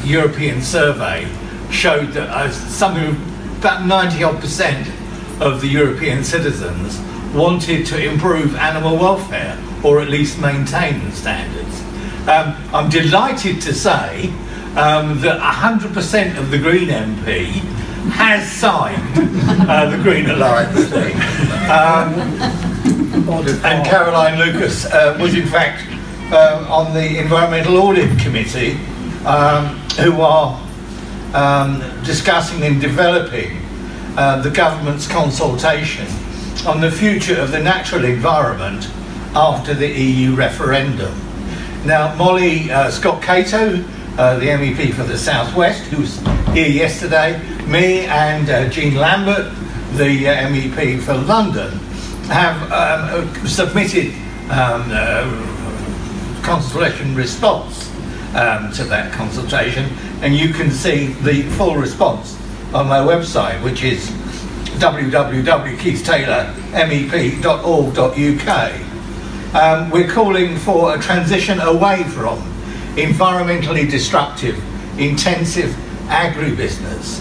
European survey showed that something about 90% of the European citizens wanted to improve animal welfare, or at least maintain the standards. I'm delighted to say that 100% of the Green MP has signed the Green Alliance thing. And Caroline Lucas was in fact on the Environmental Audit Committee, who are discussing and developing the government's consultation on the future of the natural environment after the EU referendum. Now, Molly Scott Cato, the MEP for the South West, who was here yesterday, me and Jean Lambert, the MEP for London, have submitted consultation response to that consultation, and you can see the full response on my website, which is www.keithtaylormep.org.uk. We're calling for a transition away from environmentally destructive, intensive agribusiness.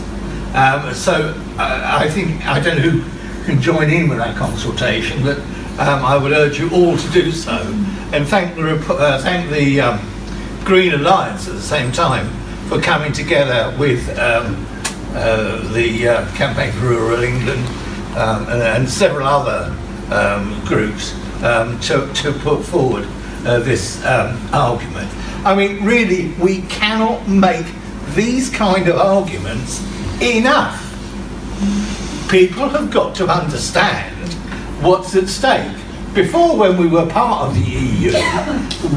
So I think, I don't know who can join in with that consultation, but I would urge you all to do so, and thank the Green Alliance at the same time for coming together with the Campaign for Rural England and several other groups to put forward this argument. I mean, really, we cannot make these kind of arguments enough. People have got to understand what's at stake. Before, when we were part of the EU,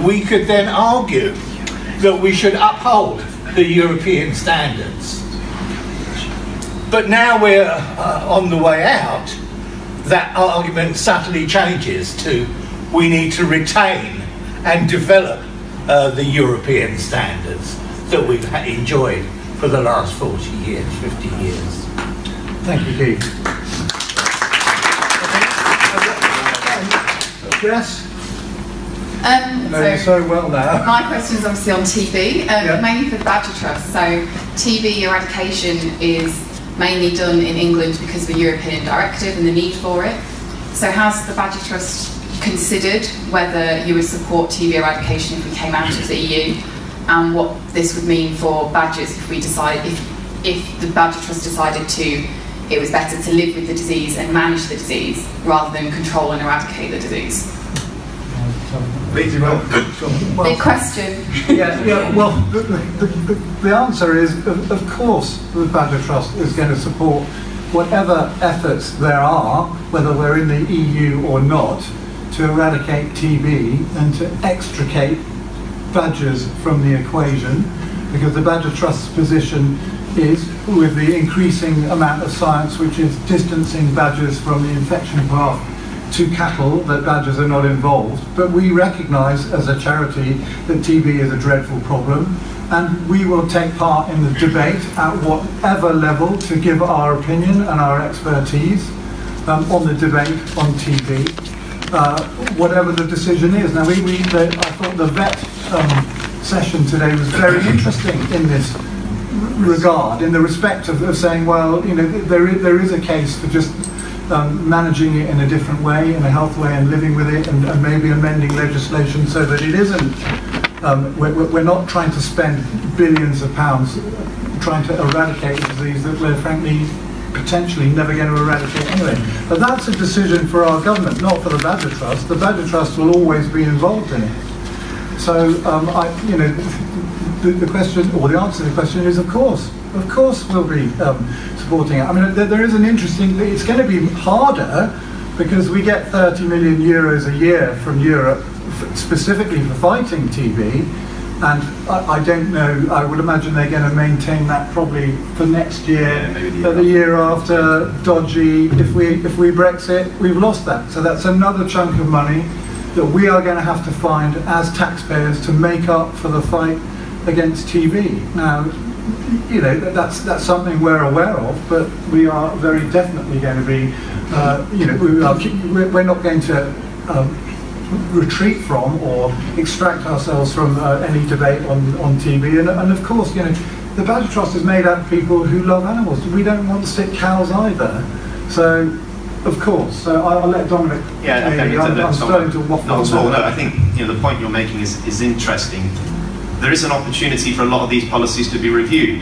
we could then argue that we should uphold the European standards. But now we're on the way out, that argument subtly changes to we need to retain and develop the European standards that we've enjoyed for the last 40 years, 50 years. Thank you, Keith. Yes? So well now. My question is obviously on TB, mainly for the Badger Trust. So TB eradication is mainly done in England because of a European directive and the need for it. So has the Badger Trust considered whether you would support TB eradication if we came out of the EU, and what this would mean for badgers if we decide, if the Badger Trust decided it was better to live with the disease and manage the disease rather than control and eradicate the disease? Big question. Well, the answer is, of course, the Badger Trust is going to support whatever efforts there are, whether we're in the EU or not, to eradicate TB and to extricate badgers from the equation, because the Badger Trust's position is, with the increasing amount of science which is distancing badgers from the infection path to cattle, that badgers are not involved. But we recognise as a charity that TB is a dreadful problem, and we will take part in the debate at whatever level to give our opinion and our expertise on the debate on TB, whatever the decision is. Now, I thought the vet session today was very interesting in this regard, in the respect of saying, well, you know, there is a case for just managing it in a different way, in a health way, and living with it, and maybe amending legislation so that it isn't, we're not trying to spend billions of pounds trying to eradicate a disease that we're frankly potentially never going to eradicate anyway. But that's a decision for our government, not for the Badger Trust. The Badger Trust will always be involved in it. So, you know, the question, or the answer to the question is, of course we'll be supporting it. I mean, there is an interesting, it's going to be harder because we get 30 million euros a year from Europe specifically for fighting TB, and I don't know, I would imagine they're going to maintain that probably for next year, the year after, dodgy. If we Brexit, we've lost that. So that's another chunk of money. that we are going to have to find as taxpayers to make up for the fight against TV. Now, you know, that's something we're aware of, but we are very definitely going to be, you know, we're not going to retreat from or extract ourselves from any debate on TV. And of course, you know, the Badger Trust is made up of people who love animals. We don't want sick cows either. So, of course, so I'll let Dominic. Yeah, okay, I'm starting to waffle. Not at all. No, I think, you know, the point you're making is interesting. There is an opportunity for a lot of these policies to be reviewed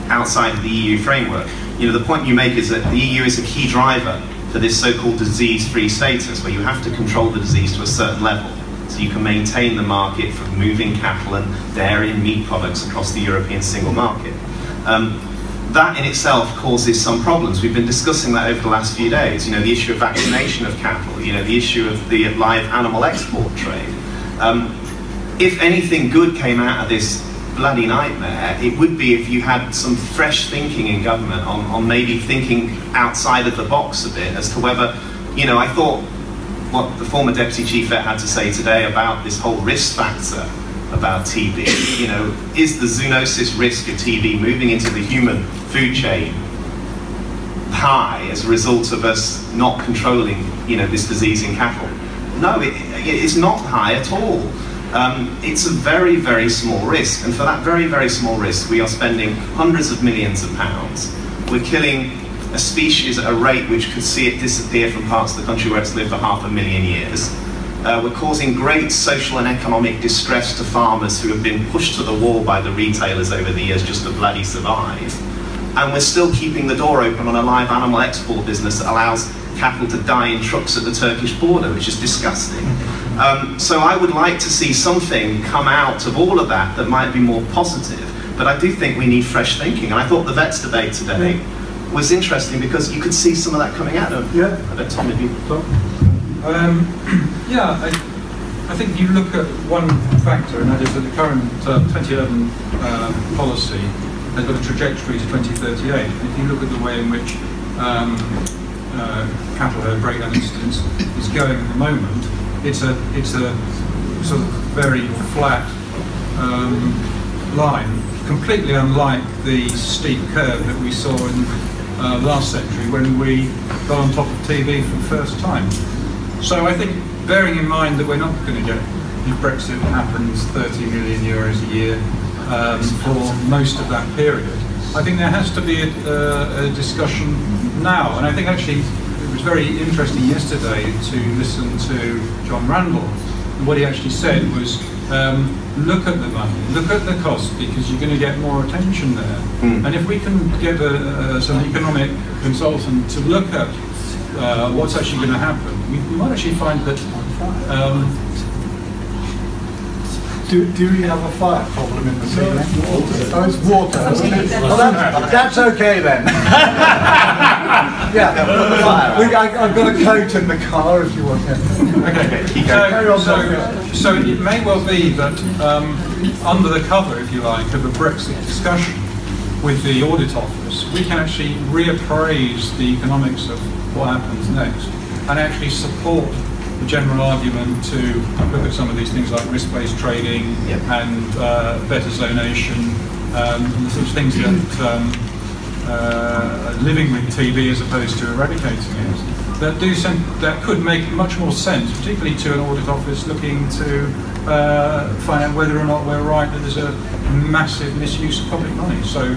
outside of the EU framework. You know, the point you make is that the EU is a key driver for this so-called disease-free status, where you have to control the disease to a certain level, so you can maintain the market for moving cattle and dairy and meat products across the European single market. That in itself causes some problems. We've been discussing that over the last few days. You know, the issue of vaccination of cattle, you know, the issue of the live animal export trade. If anything good came out of this bloody nightmare, it would be if you had some fresh thinking in government on maybe thinking outside of the box a bit as to whether, you know, I thought what the former Deputy Chief Vet had to say today about this whole risk factor about TB, you know, is the zoonosis risk of TB moving into the human food chain high as a result of us not controlling, you know, this disease in cattle? No, it's not high at all. It's a very, very small risk, and for that very, very small risk, we are spending hundreds of millions of pounds. We're killing a species at a rate which could see it disappear from parts of the country where it's lived for 500,000 years. We're causing great social and economic distress to farmers who have been pushed to the wall by the retailers over the years just to bloody survive. And we're still keeping the door open on a live animal export business that allows cattle to die in trucks at the Turkish border, which is disgusting. So I would like to see something come out of all of that that might be more positive. But I do think we need fresh thinking. And I thought the vets debate today was interesting because you could see some of that coming out of. Yeah. I bet Tom, if you thought. Yeah, I think you look at one factor, and that is that the current 2011 policy has got a trajectory to 2038. If you look at the way in which cattle herd breakdown incidence is going at the moment, it's a sort of very flat line, completely unlike the steep curve that we saw in last century when we got on top of TV for the first time. So I think, bearing in mind that we're not going to get, if Brexit happens, 30 million euros a year for most of that period, I think there has to be a discussion now. And I think actually it was very interesting yesterday to listen to John Randall. And what he actually said was, look at the money, look at the cost, because you're going to get more attention there. And if we can get some economic consultant to look at what's actually going to happen, we might actually find that. Do we have a fire problem in the ceiling? Oh, it's water. Well, that's okay then. Yeah, I've got a coat in the car if you want. So it may well be that under the cover, if you like, of a Brexit discussion with the Audit Office, we can actually reappraise the economics of what happens next and actually support the general argument to look at some of these things like risk-based trading and better zonation, and the sort of things that living with TB as opposed to eradicating it, that could make much more sense, particularly to an audit office looking to find out whether or not we're right that there's a massive misuse of public money. So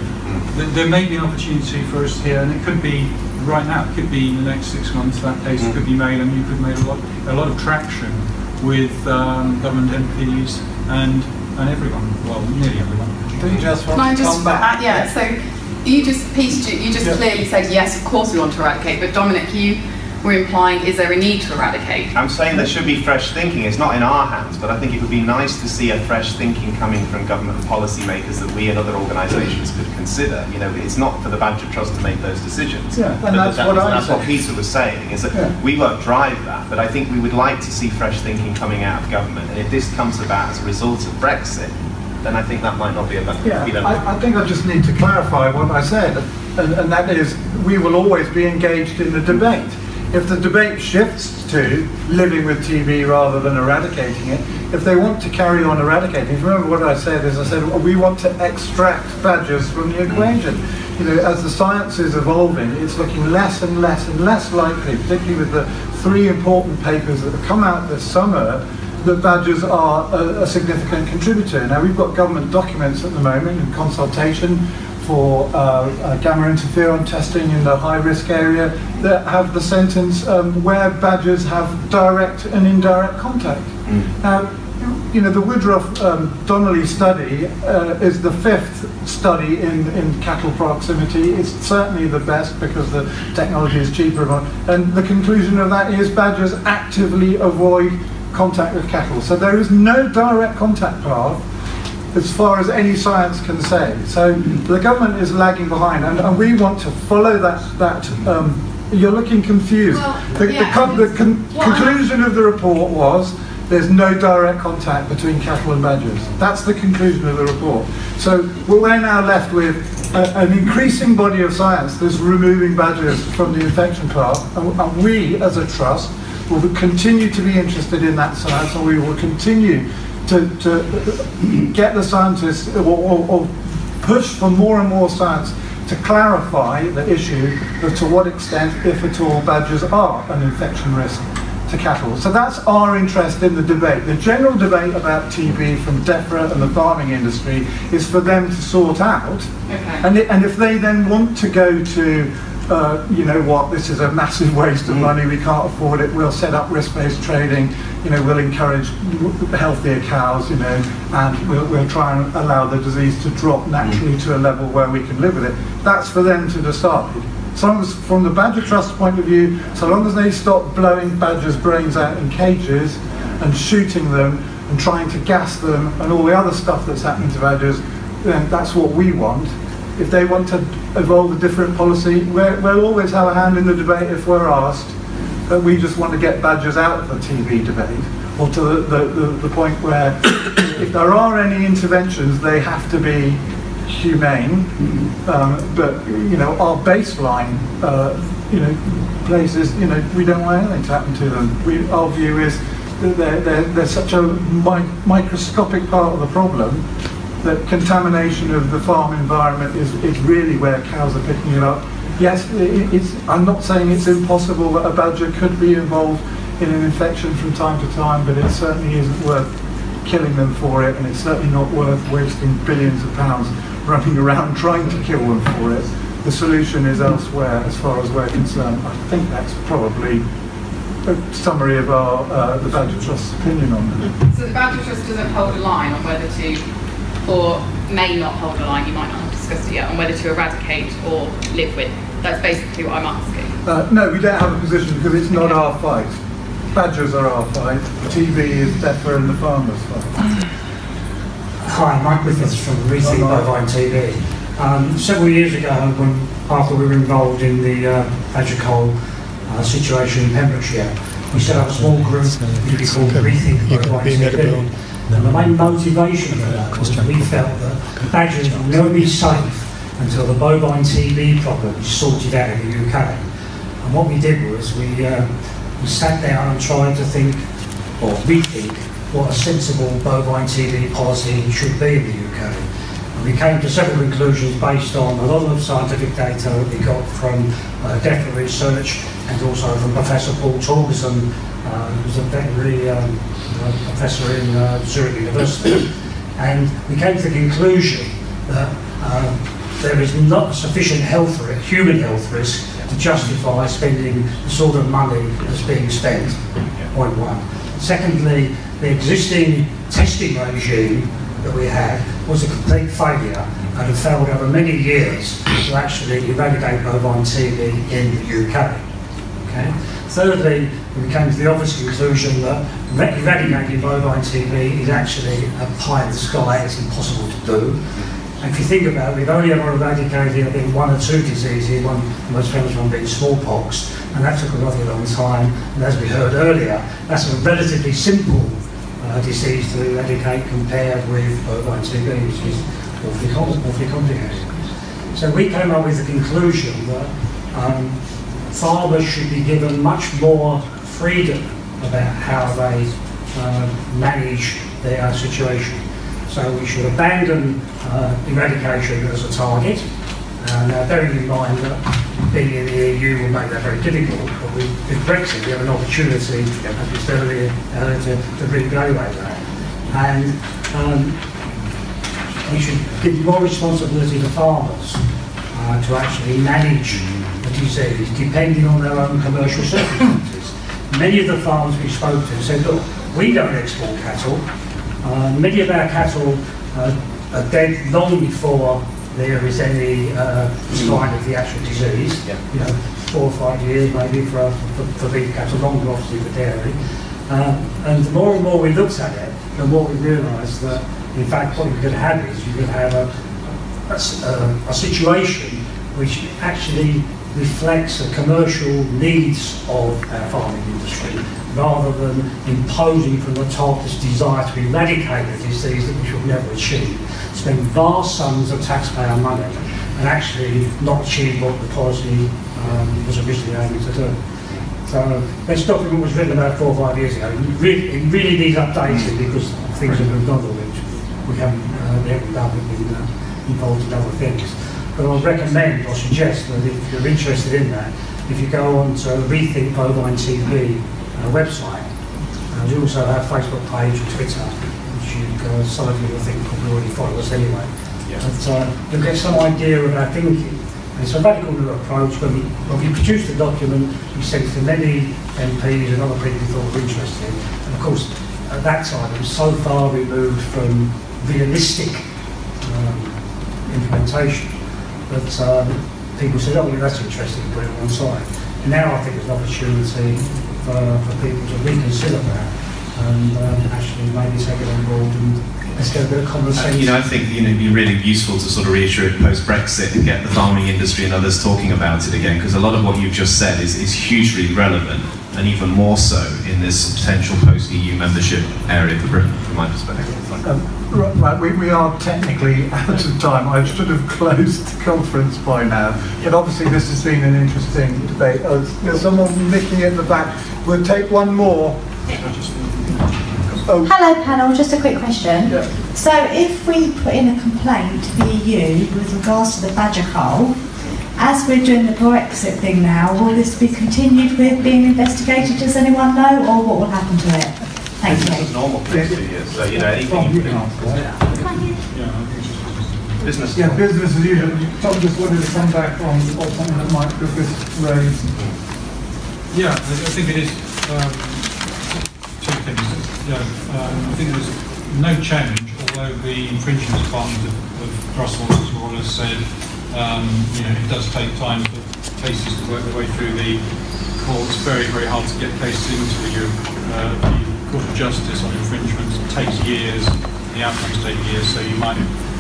there may be an opportunity for us here, and it could be right now, it could be in the next 6 months, that case could be made, and you could make a lot of traction with government MPs and everyone, well, nearly everyone. Do you just want Can I to just come back? yeah, so Peter, you just clearly said, yes, of course we want to eradicate, but Dominic, you were implying, is there a need to eradicate? I'm saying there should be fresh thinking. It's not in our hands, but I think it would be nice to see a fresh thinking coming from government and policymakers that we and other organisations could consider. You know, it's not for the Badger Trust to make those decisions. Yeah, and that's what Peter was saying, is that we won't drive that, but I think we would like to see fresh thinking coming out of government. And if this comes about as a result of Brexit, then I think that might not be a bad thing. I think I just need to clarify what I said, and that is, we will always be engaged in the debate. If the debate shifts to living with TB rather than eradicating it, if they want to carry on eradicating, if you remember what I said is I said we want to extract badgers from the equation. You know, as the science is evolving, it's looking less and less and less likely, particularly with the 3 important papers that have come out this summer, that badgers are a significant contributor. Now we've got government documents at the moment in consultation for gamma interferon testing in the high-risk area that have the sentence where badgers have direct and indirect contact. Now, you know, the Woodruff-Donnelly study is the 5th study in cattle proximity. It's certainly the best because the technology is cheaper. And the conclusion of that is badgers actively avoid contact with cattle. So there is no direct contact path as far as any science can say. So the government is lagging behind, and we want to follow that. You're looking confused. Well, the conclusion of the report was there's no direct contact between cattle and badgers. That's the conclusion of the report. So we're now left with an increasing body of science that's removing badgers from the infection path, and we as a trust will continue to be interested in that science, and we will continue to get the scientists or push for more and more science to clarify the issue of to what extent, if at all, badgers are an infection risk to cattle. So that's our interest in the debate. The general debate about TB from DEFRA and the farming industry is for them to sort out. Okay. And if they then want to go to you know what, this is a massive waste of money, we can't afford it, we'll set up risk-based trading, you know, we'll encourage healthier cows, you know, and we'll try and allow the disease to drop naturally to a level where we can live with it. That's for them to decide. So long as, from the Badger Trust point of view, so long as they stop blowing badgers' brains out in cages and shooting them and trying to gas them and all the other stuff that's happening to badgers, then that's what we want. If they want to evolve a different policy, we'll always have a hand in the debate if we're asked. But we just want to get badgers out of the TB debate, or to the point where if there are any interventions, they have to be humane. But you know, our baseline, you know, places, you know, we don't want anything to happen to them. Our view is that they're such a microscopic part of the problem that contamination of the farm environment is really where cows are picking it up. Yes, I'm not saying it's impossible that a badger could be involved in an infection from time to time, but it certainly isn't worth killing them for it, and it's certainly not worth wasting billions of pounds running around trying to kill them for it. The solution is elsewhere as far as we're concerned. I think that's probably a summary of the Badger Trust's opinion on that. So the Badger Trust doesn't hold a line on whether to, or may not hold a line, you might not have discussed it yet, on whether to eradicate or live with. That's basically what I'm asking. No, we don't have a position because it's not our fight. Badgers are our fight. TB is DEFRA and the farmers' fight. Hi, Mike Griffiths from Rethink Bovine TV. Several years ago, after we were involved in the badger coal situation in Pembrokeshire, we set up a small group which we called Rethink Bovine TV. And the main motivation for that was we felt that badgers would never be safe until the bovine TB problem was sorted out in the UK. And what we did was we sat down and tried to think, or rethink, what a sensible bovine TB policy should be in the UK. And we came to several conclusions based on a lot of scientific data that we got from DEFRA research and also from Professor Paul Torgerson, who's a veterinary professor in Zurich University. And we came to the conclusion that there is not sufficient health risk, human health risk, to justify spending the sort of money that's being spent, point one. Secondly, the existing testing regime that we had was a complete failure and had failed over many years to actually eradicate bovine TB in the UK. Okay? Thirdly, we came to the obvious conclusion that eradicating bovine TB is actually a pie in the sky, it's impossible to do. And if you think about it, we've only ever eradicated, I think, one or two diseases, one, the most famous one being smallpox, and that took a rather long time. And as we heard earlier, that's a relatively simple disease to eradicate compared with bovine TB, which is awfully complicated. So we came up with the conclusion that farmers should be given much more freedom about how they manage their situation. So we should abandon eradication as a target. Now, bearing in mind that being in the EU will make that very difficult, but with Brexit we have an opportunity, as we said earlier, to reevaluate that. And we should give more responsibility to farmers to actually manage the disease depending on their own commercial circumstances. Many of the farmers we spoke to said, look, we don't export cattle. Many of our cattle are dead long before there is any sign of the actual disease. You know, 4 or 5 years maybe for beef cattle, longer obviously for dairy. And the more and more we looked at it, the more we realised that in fact what you could have is you could have a situation which actually reflects the commercial needs of our farming industry, rather than imposing from the top this desire to eradicate the disease that we should never achieve. Spend vast sums of taxpayer money and actually not achieve what the policy was originally aiming to do. So this document was written about 4 or 5 years ago. It really needs updating because things have moved on, which we haven't done. We've been involved in other things. But I would recommend or suggest that if you're interested in that, if you go on to Rethink Bovine TV website, we also have a Facebook page and Twitter, which some of you I think probably already follow us anyway. But you'll get some idea of our thinking. And it's a radical new approach. When we produced the document, we sent it to many MPs and other people who thought were interested. And of course, at that time, it was so far removed from realistic implementation that people said, oh, well, that's interesting, put it on one side. And now I think there's an opportunity for people to reconsider that and actually maybe take it on board and let's get a bit of common sense. I think it'd be really useful to sort of reissue it post-Brexit and get the farming industry and others talking about it again, because a lot of what you've just said is hugely relevant, and even more so in this potential post-EU membership area for Britain, from my perspective. Right, we are technically out of time. I should have closed the conference by now, but obviously this has been an interesting debate. There's someone nicking at the back. We'll take one more. Oh. Hello panel, just a quick question. Yeah. So if we put in a complaint to the EU with regards to the badger cull, as we're doing the Brexit thing now, will this be continued with being investigated, does anyone know, or what will happen to it? Thank you. This is normal for 2 years, so anything you can business. Yeah, business as usual. Tom just wanted to come back on something that Mike Griffiths raised. Yeah, I think it is two things. I think there's no change, although the infringement department of Brussels has more or less said, it does take time for cases to work their way through the courts. Very, very hard to get cases into the Court of Justice on infringements. It takes years. The outcomes take years. So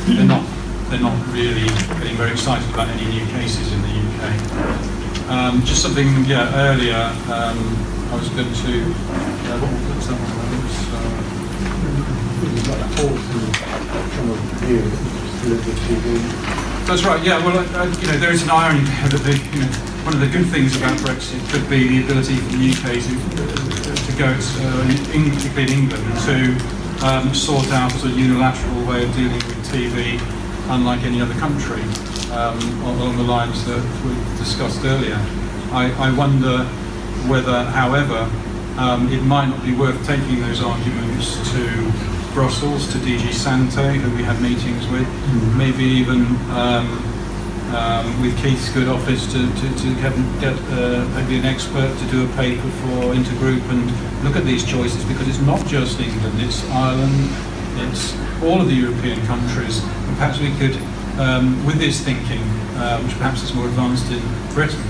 they're not really getting very excited about any new cases in the UK. Just something, earlier. I was going to. What was that one? That's right. Yeah. Well, there is an irony there that one of the good things about Brexit could be the ability for the UK to go, particularly in England, to sort out a unilateral way of dealing with TV, unlike any other country, along the lines that we discussed earlier. I wonder whether, however, it might not be worth taking those arguments to Brussels, to DG Sante, who we had meetings with, maybe even with Keith's good office to get maybe an expert to do a paper for Intergroup and look at these choices, because it's not just England, it's Ireland, it's all of the European countries. And perhaps we could, with this thinking, which perhaps is more advanced in Britain,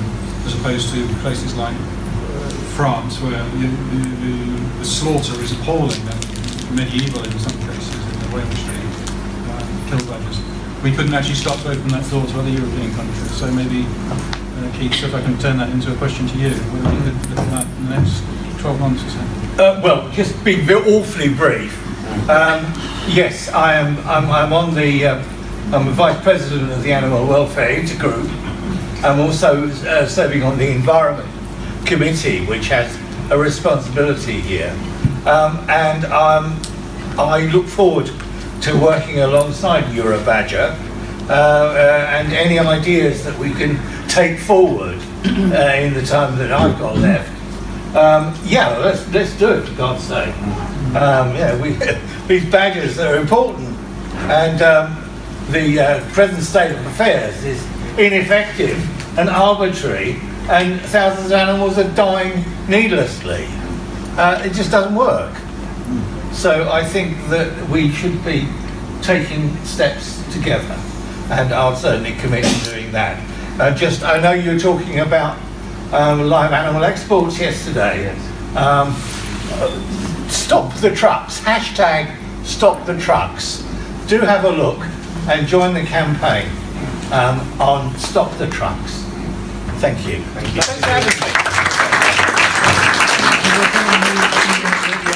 as opposed to places like France, where the slaughter is appalling and medieval in some cases, in the way in which they kill badgers. We couldn't actually start to open that door to other European countries. So maybe, Keith, if I can turn that into a question to you, whether you could look at that in the next 12 months or so. Well, just being awfully brief. Yes, I'm on the. I'm the vice president of the Animal Welfare Intergroup, I'm also serving on the Environment Committee, which has a responsibility here. And I look forward to working alongside Eurobadger and any ideas that we can take forward in the time that I've got left. Yeah, let's do it, for God's sake. Yeah, these badgers are important, and the present state of affairs is ineffective and arbitrary, and thousands of animals are dying needlessly. It just doesn't work. So I think that we should be taking steps together, and I'll certainly commit to doing that. I know you were talking about live animal exports yesterday. Stop the trucks. Hashtag stop the trucks. Do have a look and join the campaign on stop the trucks. Thank you. Thanks for having me.